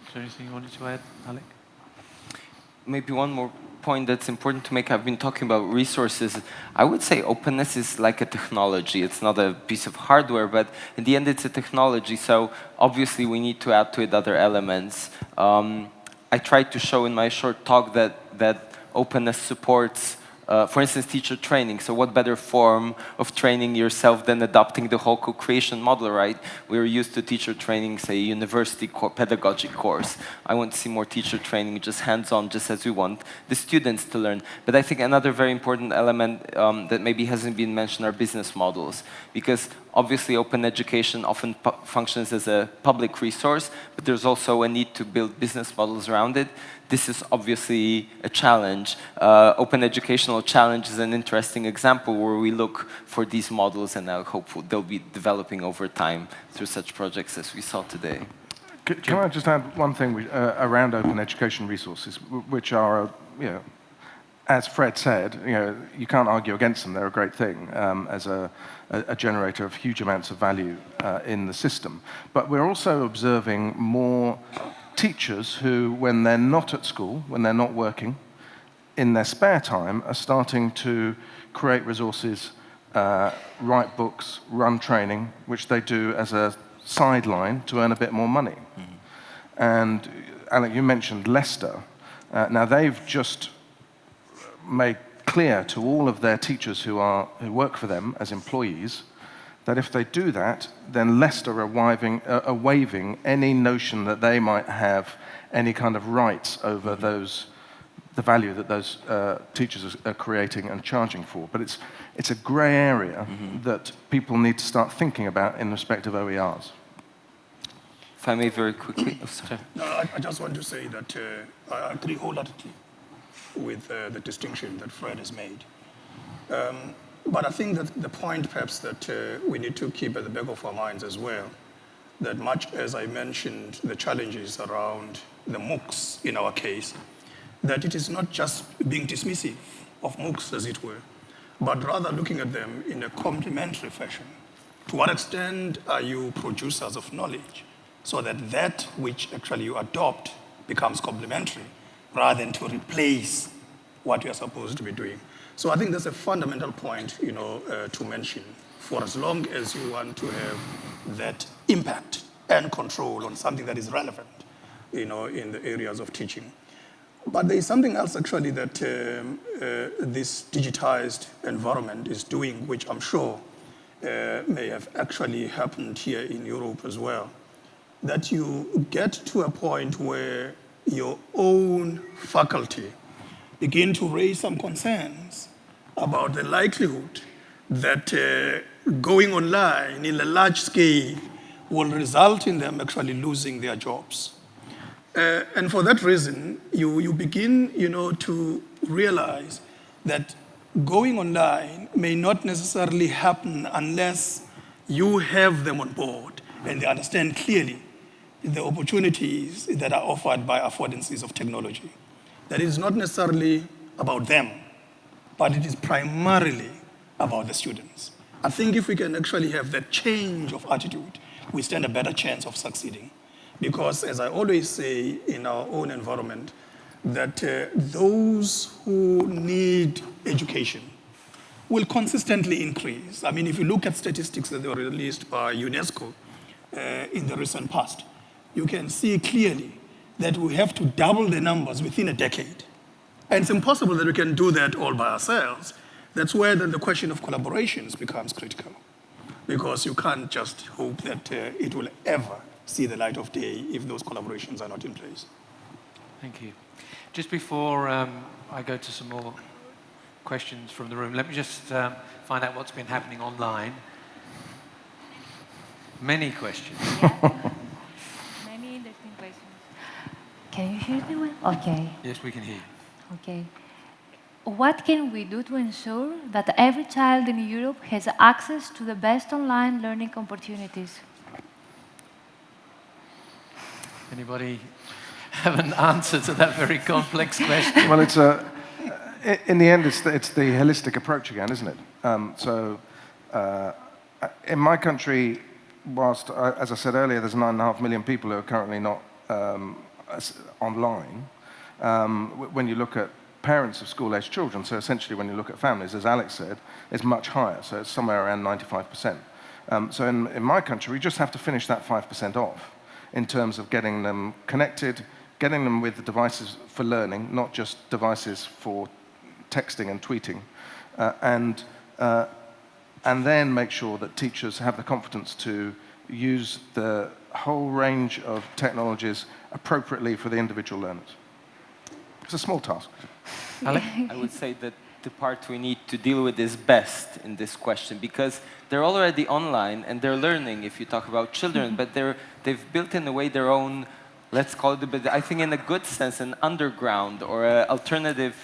S2: Is there anything you wanted to add, Alek?
S6: Maybe one more point that's important to make. I've been talking about resources. I would say openness is like a technology. It's not a piece of hardware, but in the end, it's a technology. So obviously, we need to add to it other elements. I tried to show in my short talk that openness supports, for instance, teacher training. So what better form of training yourself than adopting the whole co-creation model, right? We're used to teacher training, say, university pedagogy course. I want to see more teacher training, just hands-on, just as we want the students to learn. But I think another very important element that maybe hasn't been mentioned are business models. Because obviously, open education often functions as a public resource, but there's also a need to build business models around it. This is obviously a challenge. Open Educational Challenge is an interesting example where we look for these models, and I hope they'll be developing over time through such projects as we saw today.
S5: Can I just add one thing around open education resources, which are, as Fred said, you can't argue against them. They're a great thing as a generator of huge amounts of value in the system. But we're also observing more teachers who, when they're not at school, when they're not working, in their spare time, are starting to create resources, write books, run training, which they do as a sideline to earn a bit more money. Mm-hmm. And Alek, you mentioned Leicester. Now they've just made clear to all of their teachers who work for them as employees that if they do that, then Leicester are waiving any notion that they might have any kind of rights over the value that those teachers are creating and charging for. But it's a grey area that people need to start thinking about in respect of OERs.
S6: If I may very quickly. Oh, sorry.
S4: No, I just want to say that I agree wholeheartedly with the distinction that Fred has made. But I think that the point perhaps that we need to keep at the back of our minds as well, that much as I mentioned the challenges around the MOOCs in our case, that it is not just being dismissive of MOOCs, as it were, but rather looking at them in a complementary fashion. To what extent are you producers of knowledge so that that which actually you adopt becomes complementary rather than to replace what you are supposed to be doing? So I think that's a fundamental point, to mention. For as long as you want to have that impact and control on something that is relevant, in the areas of teaching. But there is something else actually that this digitized environment is doing, which I'm sure may have actually happened here in Europe as well. That you get to a point where your own faculty begin to raise some concerns about the likelihood that going online in a large scale will result in them actually losing their jobs. And for that reason, you begin, to realize that going online may not necessarily happen unless you have them on board and they understand clearly the opportunities that are offered by affordances of technology. That it is not necessarily about them, but it is primarily about the students. I think if we can actually have that change of attitude, we stand a better chance of succeeding. Because as I always say in our own environment, that those who need education will consistently increase. I mean, if you look at statistics that were released by UNESCO in the recent past, you can see clearly that we have to double the numbers within a decade. And it's impossible that we can do that all by ourselves. That's where then the question of collaborations becomes critical, because you can't just hope that it will ever see the light of day if those collaborations are not in place.
S2: Thank you. Just before I go to some more questions from the room, let me just find out what's been happening online. Many questions.
S3: Yeah. Many interesting questions. Can you hear me well? Okay.
S2: Yes, we can hear you.
S3: Okay. What can we do to ensure that every child in Europe has access to the best online learning opportunities?
S2: Anybody have an answer to that very complex question?
S5: Well, it's in the end, it's the holistic approach again, isn't it? In my country, whilst, as I said earlier, there's 9.5 million people who are currently not online, when you look at parents of school-aged children, so essentially when you look at families, as Alex said, is much higher, so it's somewhere around 95%. So in my country, we just have to finish that 5% off in terms of getting them connected, getting them with the devices for learning, not just devices for texting and tweeting, and then make sure that teachers have the confidence to use the whole range of technologies appropriately for the individual learners. It's a small task.
S2: Alek?
S6: I would say that the part we need to deal with is best in this question, because they're already online and they're learning, if you talk about children, but they've built in a way their own, let's call it a bit, I think in a good sense, an underground or an alternative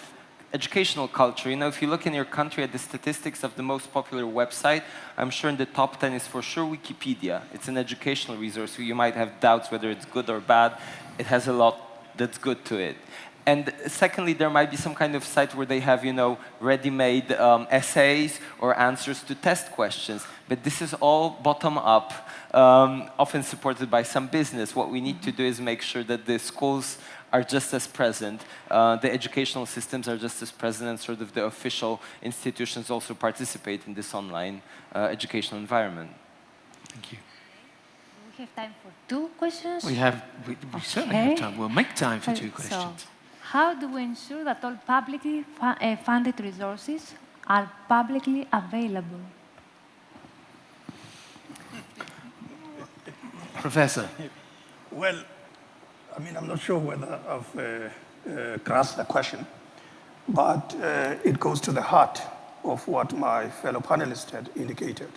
S6: educational culture. You know, if you look in your country at the statistics of the most popular website, I'm sure in the top 10 is for sure Wikipedia. It's an educational resource, so you might have doubts whether it's good or bad. It has a lot that's good to it. And secondly, there might be some kind of site where they have, you know, ready-made essays or answers to test questions. But this is all bottom-up, often supported by some business. What we need to do is make sure that the schools are just as present, the educational systems are just as present, and sort of the official institutions also participate in this online educational environment.
S2: Thank you.
S3: We have time for 2 questions.
S2: We certainly have time. We'll make time for 2 questions.
S3: So, how do we ensure that all publicly funded resources are publicly available?
S2: Professor.
S4: Well, I mean, I'm not sure whether I've grasped the question, but it goes to the heart of what my fellow panelists had indicated,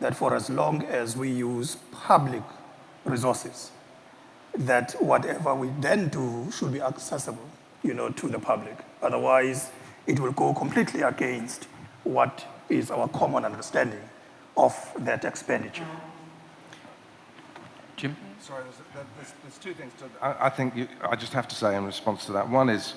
S4: that for as long as we use public resources, that whatever we then do should be accessible, you know, to the public. Otherwise, it will go completely against what is our common understanding of that expenditure.
S2: Jim?
S5: Sorry, there's 2 things. I think I just have to say in response to that. One is,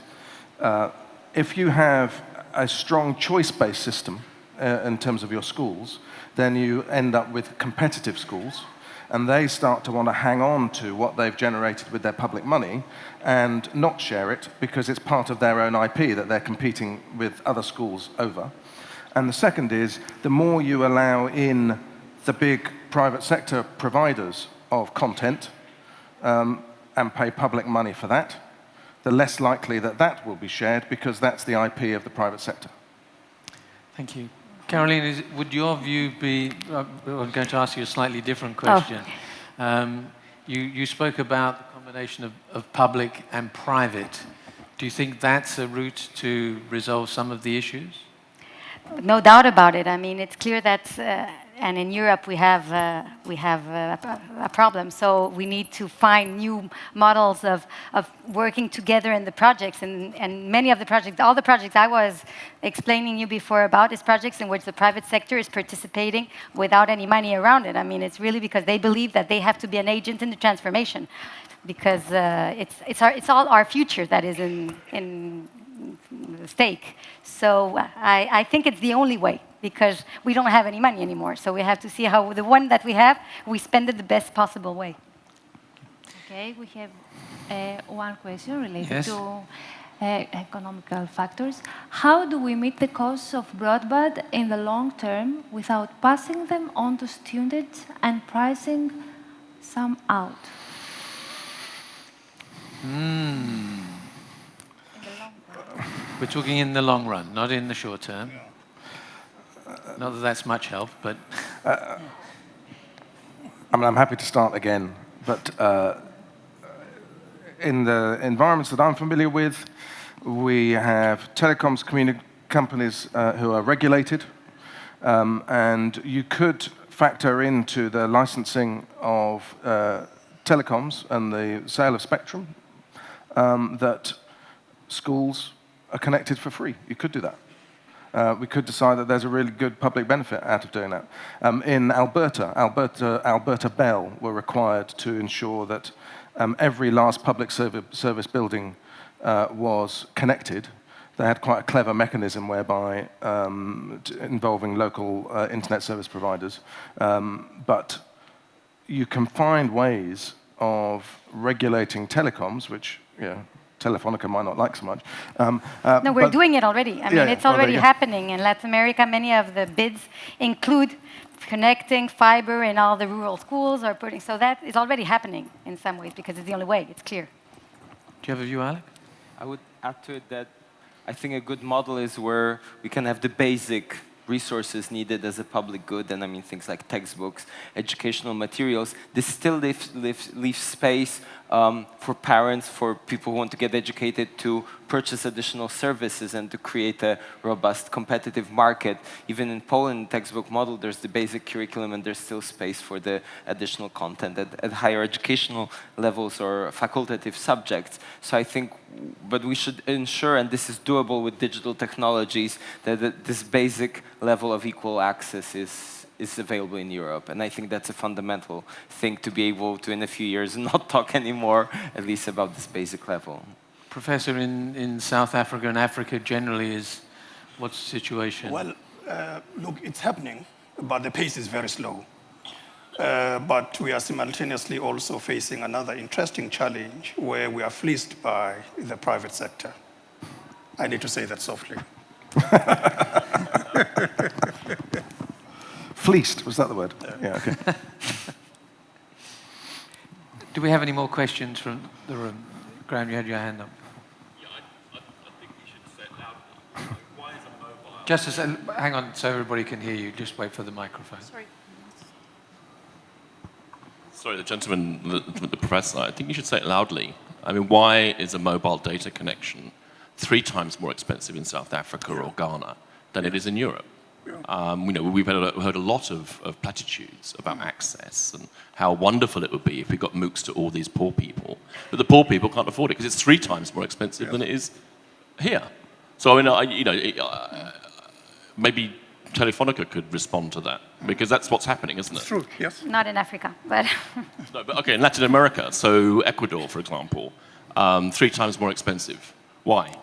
S5: if you have a strong choice-based system in terms of your schools, then you end up with competitive schools, and they start to want to hang on to what they've generated with their public money and not share it because it's part of their own IP that they're competing with other schools over. And the second is, the more you allow in the big private sector providers of content and pay public money for that, the less likely that that will be shared because that's the IP of the private sector.
S2: Thank you. Carolina, would your view be, I'm going to ask you a slightly different question. Oh. You spoke about the combination of public and private. Do you think that's a route to resolve some of the issues?
S1: No doubt about it. I mean, it's clear that, and in Europe we have a problem. So we need to find new models of working together in the projects. And many of the projects, all the projects I was explaining you before about, is projects in which the private sector is participating without any money around it. I mean, it's really because they believe that they have to be an agent in the transformation, because it's all our future that is in stake. So I think it's the only way, because we don't have any money anymore. So we have to see how the one that we have, we spend it the best possible way.
S3: Okay, we have one question related
S2: Yes.
S3: to economical factors. How do we meet the costs of broadband in the long term without passing them on to students and pricing some out?
S2: We're talking in the long run, not in the short term. Not that that's much help, but...
S5: I mean, I'm happy to start again, but in the environments that I'm familiar with, we have telecoms companies who are regulated, and you could factor into the licensing of telecoms and the sale of spectrum that schools are connected for free. You could do that. We could decide that there's a really good public benefit out of doing that. In Alberta Bell were required to ensure that every last public service building was connected. They had quite a clever mechanism whereby involving local internet service providers. But you can find ways of regulating telecoms, which Telefonica might not like so much.
S1: No, we're doing it already. I mean, it's already happening in Latin America. Many of the bids include connecting fiber in all the rural schools or putting, so that is already happening in some ways because it's the only way, it's clear.
S2: Do you have a view, Alek?
S6: I would add to it that I think a good model is where we can have the basic resources needed as a public good, and I mean things like textbooks, educational materials. This still leaves space for parents, for people who want to get educated, to purchase additional services and to create a robust competitive market. Even in Poland, textbook model, there's the basic curriculum and there's still space for the additional content at higher educational levels or facultative subjects. So I think, but we should ensure, and this is doable with digital technologies, that this basic level of equal access is available in Europe. And I think that's a fundamental thing to be able to, in a few years, not talk anymore, at least about this basic level.
S2: Professor, in South Africa and Africa generally, what's the situation?
S4: Well, look, it's happening, but the pace is very slow. But we are simultaneously also facing another interesting challenge where we are fleeced by the private sector. I need to say that softly.
S5: Fleeced, was that the word? Yeah, okay.
S2: Do we have any more questions from the room? Graham, you had your hand up.
S8: Yeah, I think you should say it loudly. Why is a mobile...
S2: Just a second, hang on, so everybody can hear you. Just wait for the microphone.
S8: Sorry, the gentleman, the professor, I think you should say it loudly. I mean, why is a mobile data connection 3 times more expensive in South Africa or Ghana than it is in Europe? You know, we've heard a lot of platitudes about access and how wonderful it would be if we got MOOCs to all these poor people. But the poor people can't afford it because it's 3 times more expensive than it is here. So, I mean, you know, maybe Telefonica could respond to that, because that's what's happening, isn't it?
S4: It's true, yes.
S1: Not in Africa, but...
S8: No, but okay, in Latin America, so Ecuador, for example, 3 times more expensive. Why?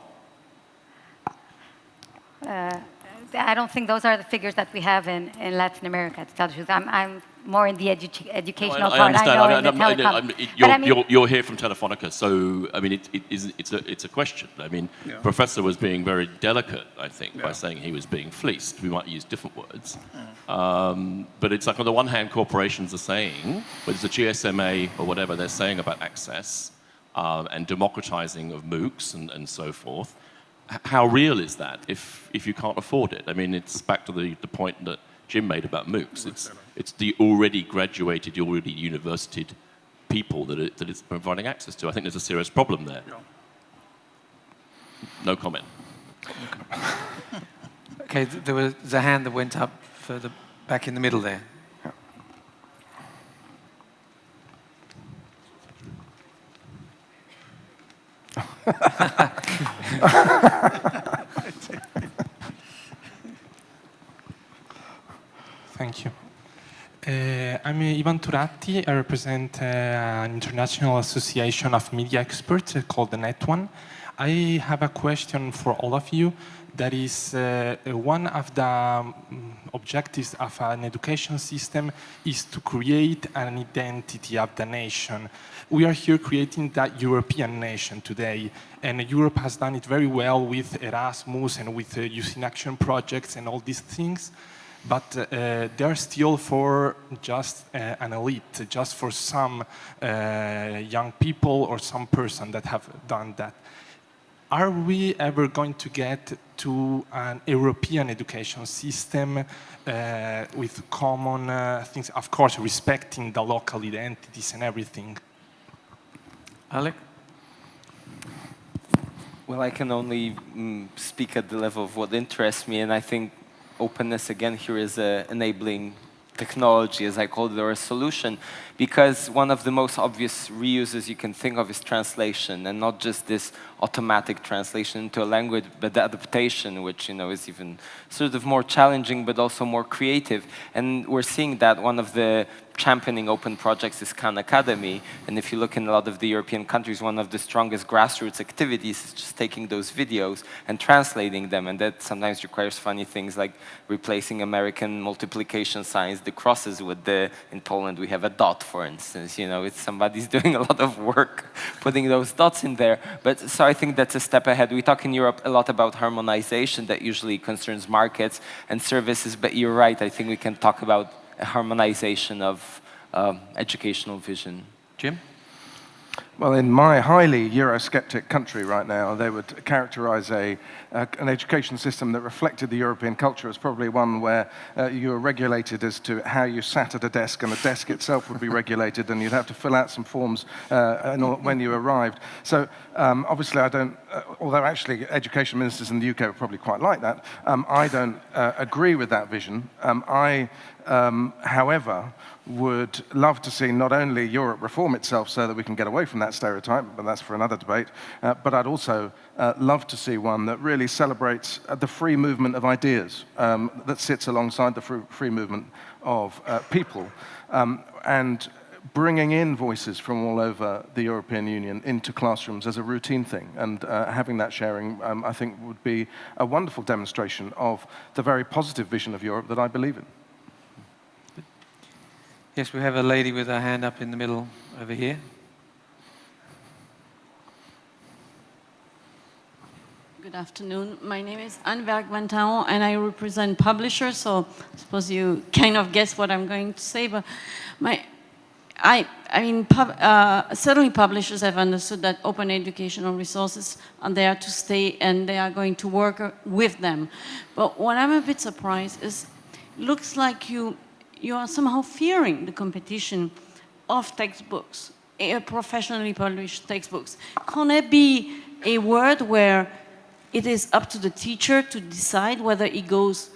S1: I don't think those are the figures that we have in Latin America, to tell the truth. I'm more in the educational part. I know in the telecom.
S8: You're here from Telefonica, so I mean, it's a question. I mean, Professor was being very delicate, I think, by saying he was being fleeced. We might use different words. But it's like, on the one hand, corporations are saying, whether it's a GSMA or whatever, they're saying about access and democratizing of MOOCs and so forth. How real is that if you can't afford it? I mean, it's back to the point that Jim made about MOOCs. It's the already graduated, already universitied people that it's providing access to. I think there's a serious problem there. No comment.
S2: Okay, there was a hand that went up further back in the middle there.
S9: Thank you. I'm Ivan Turatti. I represent an international association of media experts called the Net1. I have a question for all of you. That is, one of the objectives of an education system is to create an identity of the nation. We are here creating that European nation today, and Europe has done it very well with Erasmus and with Youth in Action projects and all these things, but they're still for just an elite, just for some young people or some person that have done that. Are we ever going to get to an European education system with common things, of course, respecting the local identities and everything?
S2: Alek?
S6: Well, I can only speak at the level of what interests me, and I think openness, again, here is an enabling technology, as I called it, or a solution, because one of the most obvious reuses you can think of is translation, and not just this automatic translation into a language, but the adaptation, which is even sort of more challenging, but also more creative. And we're seeing that one of the championing open projects is Khan Academy. And if you look in a lot of the European countries, one of the strongest grassroots activities is just taking those videos and translating them. And that sometimes requires funny things like replacing American multiplication signs, the crosses with the, in Poland we have a dot, for instance. You know, it's somebody's doing a lot of work putting those dots in there. But so I think that's a step ahead. We talk in Europe a lot about harmonization that usually concerns markets and services, but you're right, I think we can talk about a harmonization of educational vision.
S2: Jim?
S5: Well, in my highly Eurosceptic country right now, they would characterize an education system that reflected the European culture as probably one where you were regulated as to how you sat at a desk, and the desk itself would be regulated, and you'd have to fill out some forms when you arrived. So obviously I don't, although actually education ministers in the UK would probably quite like that, I don't agree with that vision. However, would love to see not only Europe reform itself so that we can get away from that stereotype, but that's for another debate, but I'd also love to see one that really celebrates the free movement of ideas, that sits alongside the free movement of people, and bringing in voices from all over the European Union into classrooms as a routine thing, and having that sharing, I think, would be a wonderful demonstration of the very positive vision of Europe that I believe in.
S2: Yes, we have a lady with her hand up in the middle over here.
S10: Good afternoon. My name is Anne Berg-Vantaon, and I represent publishers, so I suppose you kind of guess what I'm going to say, but certainly publishers have understood that open educational resources are there to stay, and they are going to work with them. But what I'm a bit surprised is, it looks like you are somehow fearing the competition of textbooks, professionally published textbooks. Can it be a world where it is up to the teacher to decide whether he goes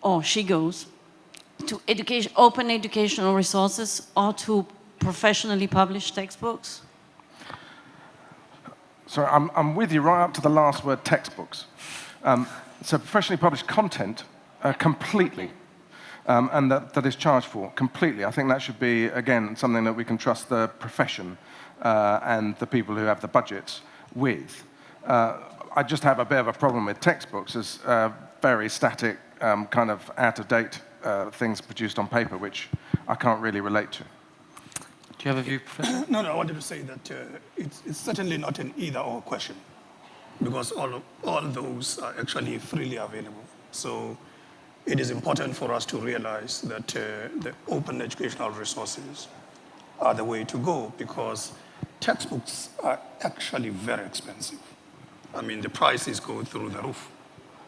S10: or she goes to open educational resources or to professionally published textbooks?
S5: So I'm with you right up to the last word, textbooks. So professionally published content, completely. And that is charged for completely. I think that should be, again, something that we can trust the profession and the people who have the budgets with. I just have a bit of a problem with textbooks as very static, kind of out-of-date things produced on paper, which I can't really relate to.
S2: Do you have a view, Professor?
S4: No, I wanted to say that it's certainly not an either-or question, because all those are actually freely available. So it is important for us to realize that the open educational resources are the way to go, because textbooks are actually very expensive. I mean, the prices go through the roof.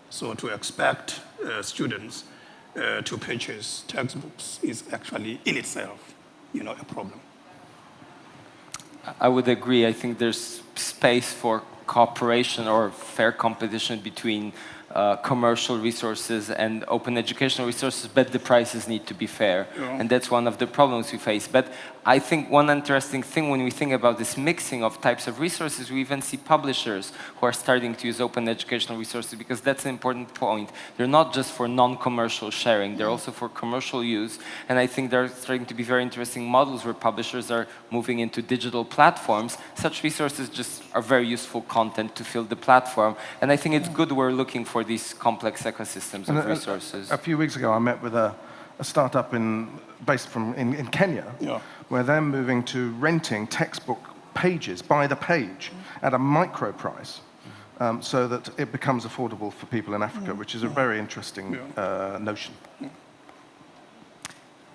S4: So to expect students to purchase textbooks is actually in itself, a problem.
S6: I would agree. I think there's space for cooperation or fair competition between commercial resources and open educational resources, but the prices need to be fair. Yeah. And that's one of the problems we face. But I think one interesting thing when we think about this mixing of types of resources, we even see publishers who are starting to use open educational resources, because that's an important point. They're not just for non-commercial sharing, they're also for commercial use. And I think there are starting to be very interesting models where publishers are moving into digital platforms. Such resources just are very useful content to fill the platform. And I think it's good we're looking for these complex ecosystems of resources.
S5: A few weeks ago, I met with a startup based in Kenya, yeah, where they're moving to renting textbook pages by the page at a micro price, so that it becomes affordable for people in Africa, which is a very interesting notion.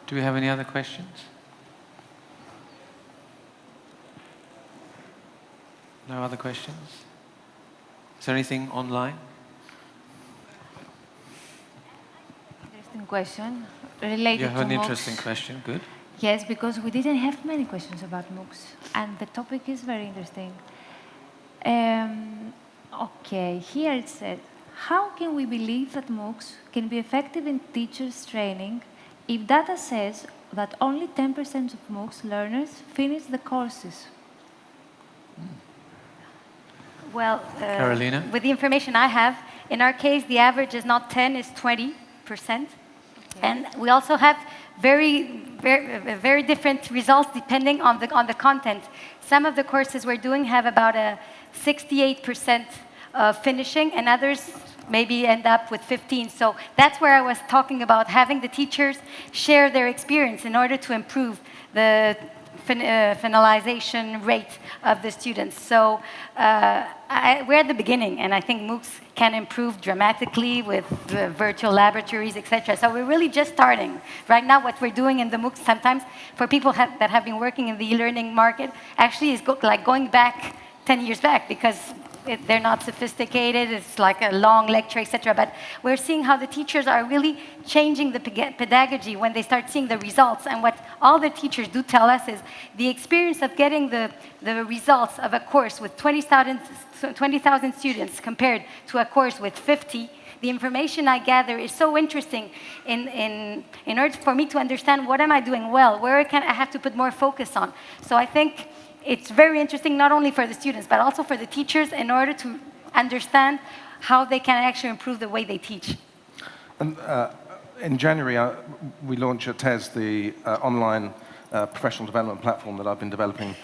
S2: Do we have any other questions? No other questions? Is there anything online?
S3: Question related
S2: you have an
S3: to
S2: interesting
S3: MOOCs.
S2: question, good.
S3: Yes, because we didn't have many questions about MOOCs, and the topic is very interesting. Okay, here it said, how can we believe that MOOCs can be effective in teachers' training if data says that only 10% of MOOCs learners finish the courses?
S1: Well,
S2: Carolina?
S1: With the information I have, in our case, the average is not 10, it's 20%. And we also have very different results depending on the content. Some of the courses we're doing have about a 68% finishing, and others maybe end up with 15. So that's where I was talking about having the teachers share their experience in order to improve the finalization rate of the students. So we're at the beginning, and I think MOOCs can improve dramatically with virtual laboratories, etc. So we're really just starting. Right now, what we're doing in the MOOCs sometimes, for people that have been working in the e-learning market, actually is like going back 10 years back, because they're not sophisticated, it's like a long lecture, etc. But we're seeing how the teachers are really changing the pedagogy when they start seeing the results. And what all the teachers do tell us is the experience of getting the results of a course with 20,000 students compared to a course with 50, the information I gather is so interesting in order for me to understand what am I doing well, where can I have to put more focus on. So I think it's very interesting, not only for the students, but also for the teachers in order to understand how they can actually improve the way they teach.
S5: And in January, we launched at TES the online professional development platform that I've been developing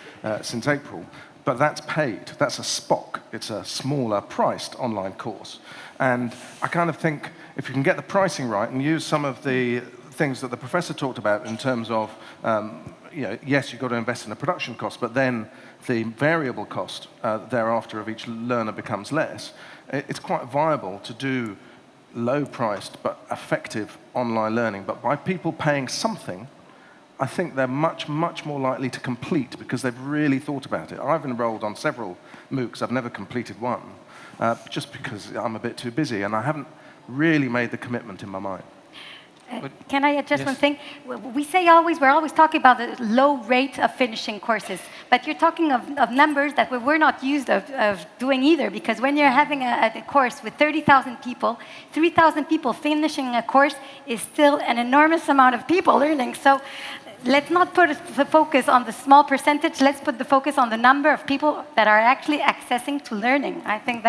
S5: since April. But that's paid. That's a SPOC. It's a smaller priced online course. And I kind of think if you can get the pricing right and use some of the things that the professor talked about in terms of yes, you've got to invest in the production cost, but then the variable cost thereafter of each learner becomes less. It's quite viable to do low-priced but effective online learning. But by people paying something, I think they're much, much more likely to complete because they've really thought about it. I've enrolled on several MOOCs. I've never completed one, just because I'm a bit too busy and I haven't really made the commitment in my mind.
S1: Can I adjust one thing? We're always talking about the low rate of finishing courses, but you're talking of numbers that we're not used of doing either, because when you're having a course with 30,000 people, 3,000 people finishing a course is still an enormous amount of people learning. So let's not put the focus on the small percentage, let's put the focus on the number of people that are actually accessing to learning. I think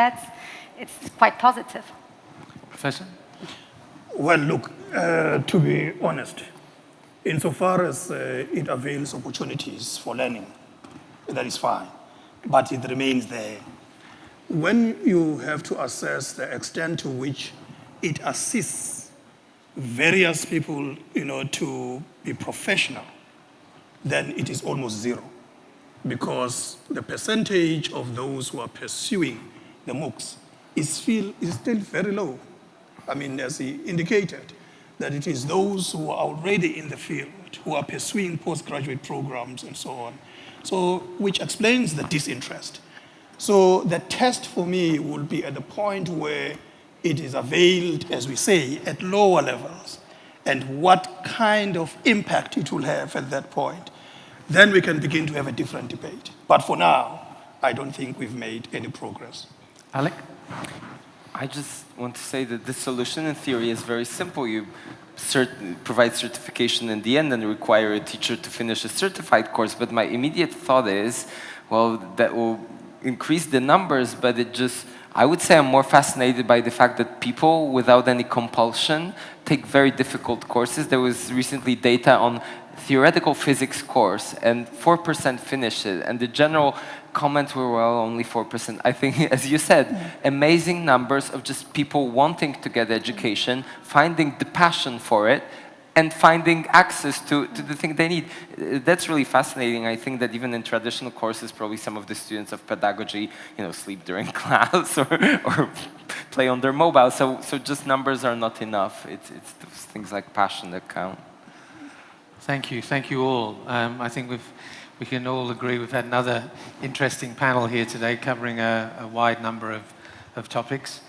S1: it's quite positive.
S2: Professor?
S4: Well, look, to be honest, insofar as it avails opportunities for learning, that is fine, but it remains there. When you have to assess the extent to which it assists various people, to be professional, then it is almost zero, because the percentage of those who are pursuing the MOOCs is still very low. I mean, as he indicated, that it is those who are already in the field, who are pursuing postgraduate programs and so on, so which explains the disinterest. So the test for me will be at the point where it is availed, as we say, at lower levels, and what kind of impact it will have at that point. Then we can begin to have a different debate. But for now, I don't think we've made any progress.
S2: Alek?
S6: I just want to say that this solution in theory is very simple. You provide certification in the end and require a teacher to finish a certified course. But my immediate thought is, well, that will increase the numbers, but I would say I'm more fascinated by the fact that people, without any compulsion, take very difficult courses. There was recently data on theoretical physics course, and 4% finished it. And the general comments were, well, only 4%. I think, as you said, amazing numbers of just people wanting to get education, finding the passion for it, and finding access to the thing they need. That's really fascinating. I think that even in traditional courses, probably some of the students of pedagogy, sleep during class or play on their mobile. So just numbers are not enough. It's those things like passion that count.
S2: Thank you all. I think we can all agree we've had another interesting panel here today covering a wide number of topics.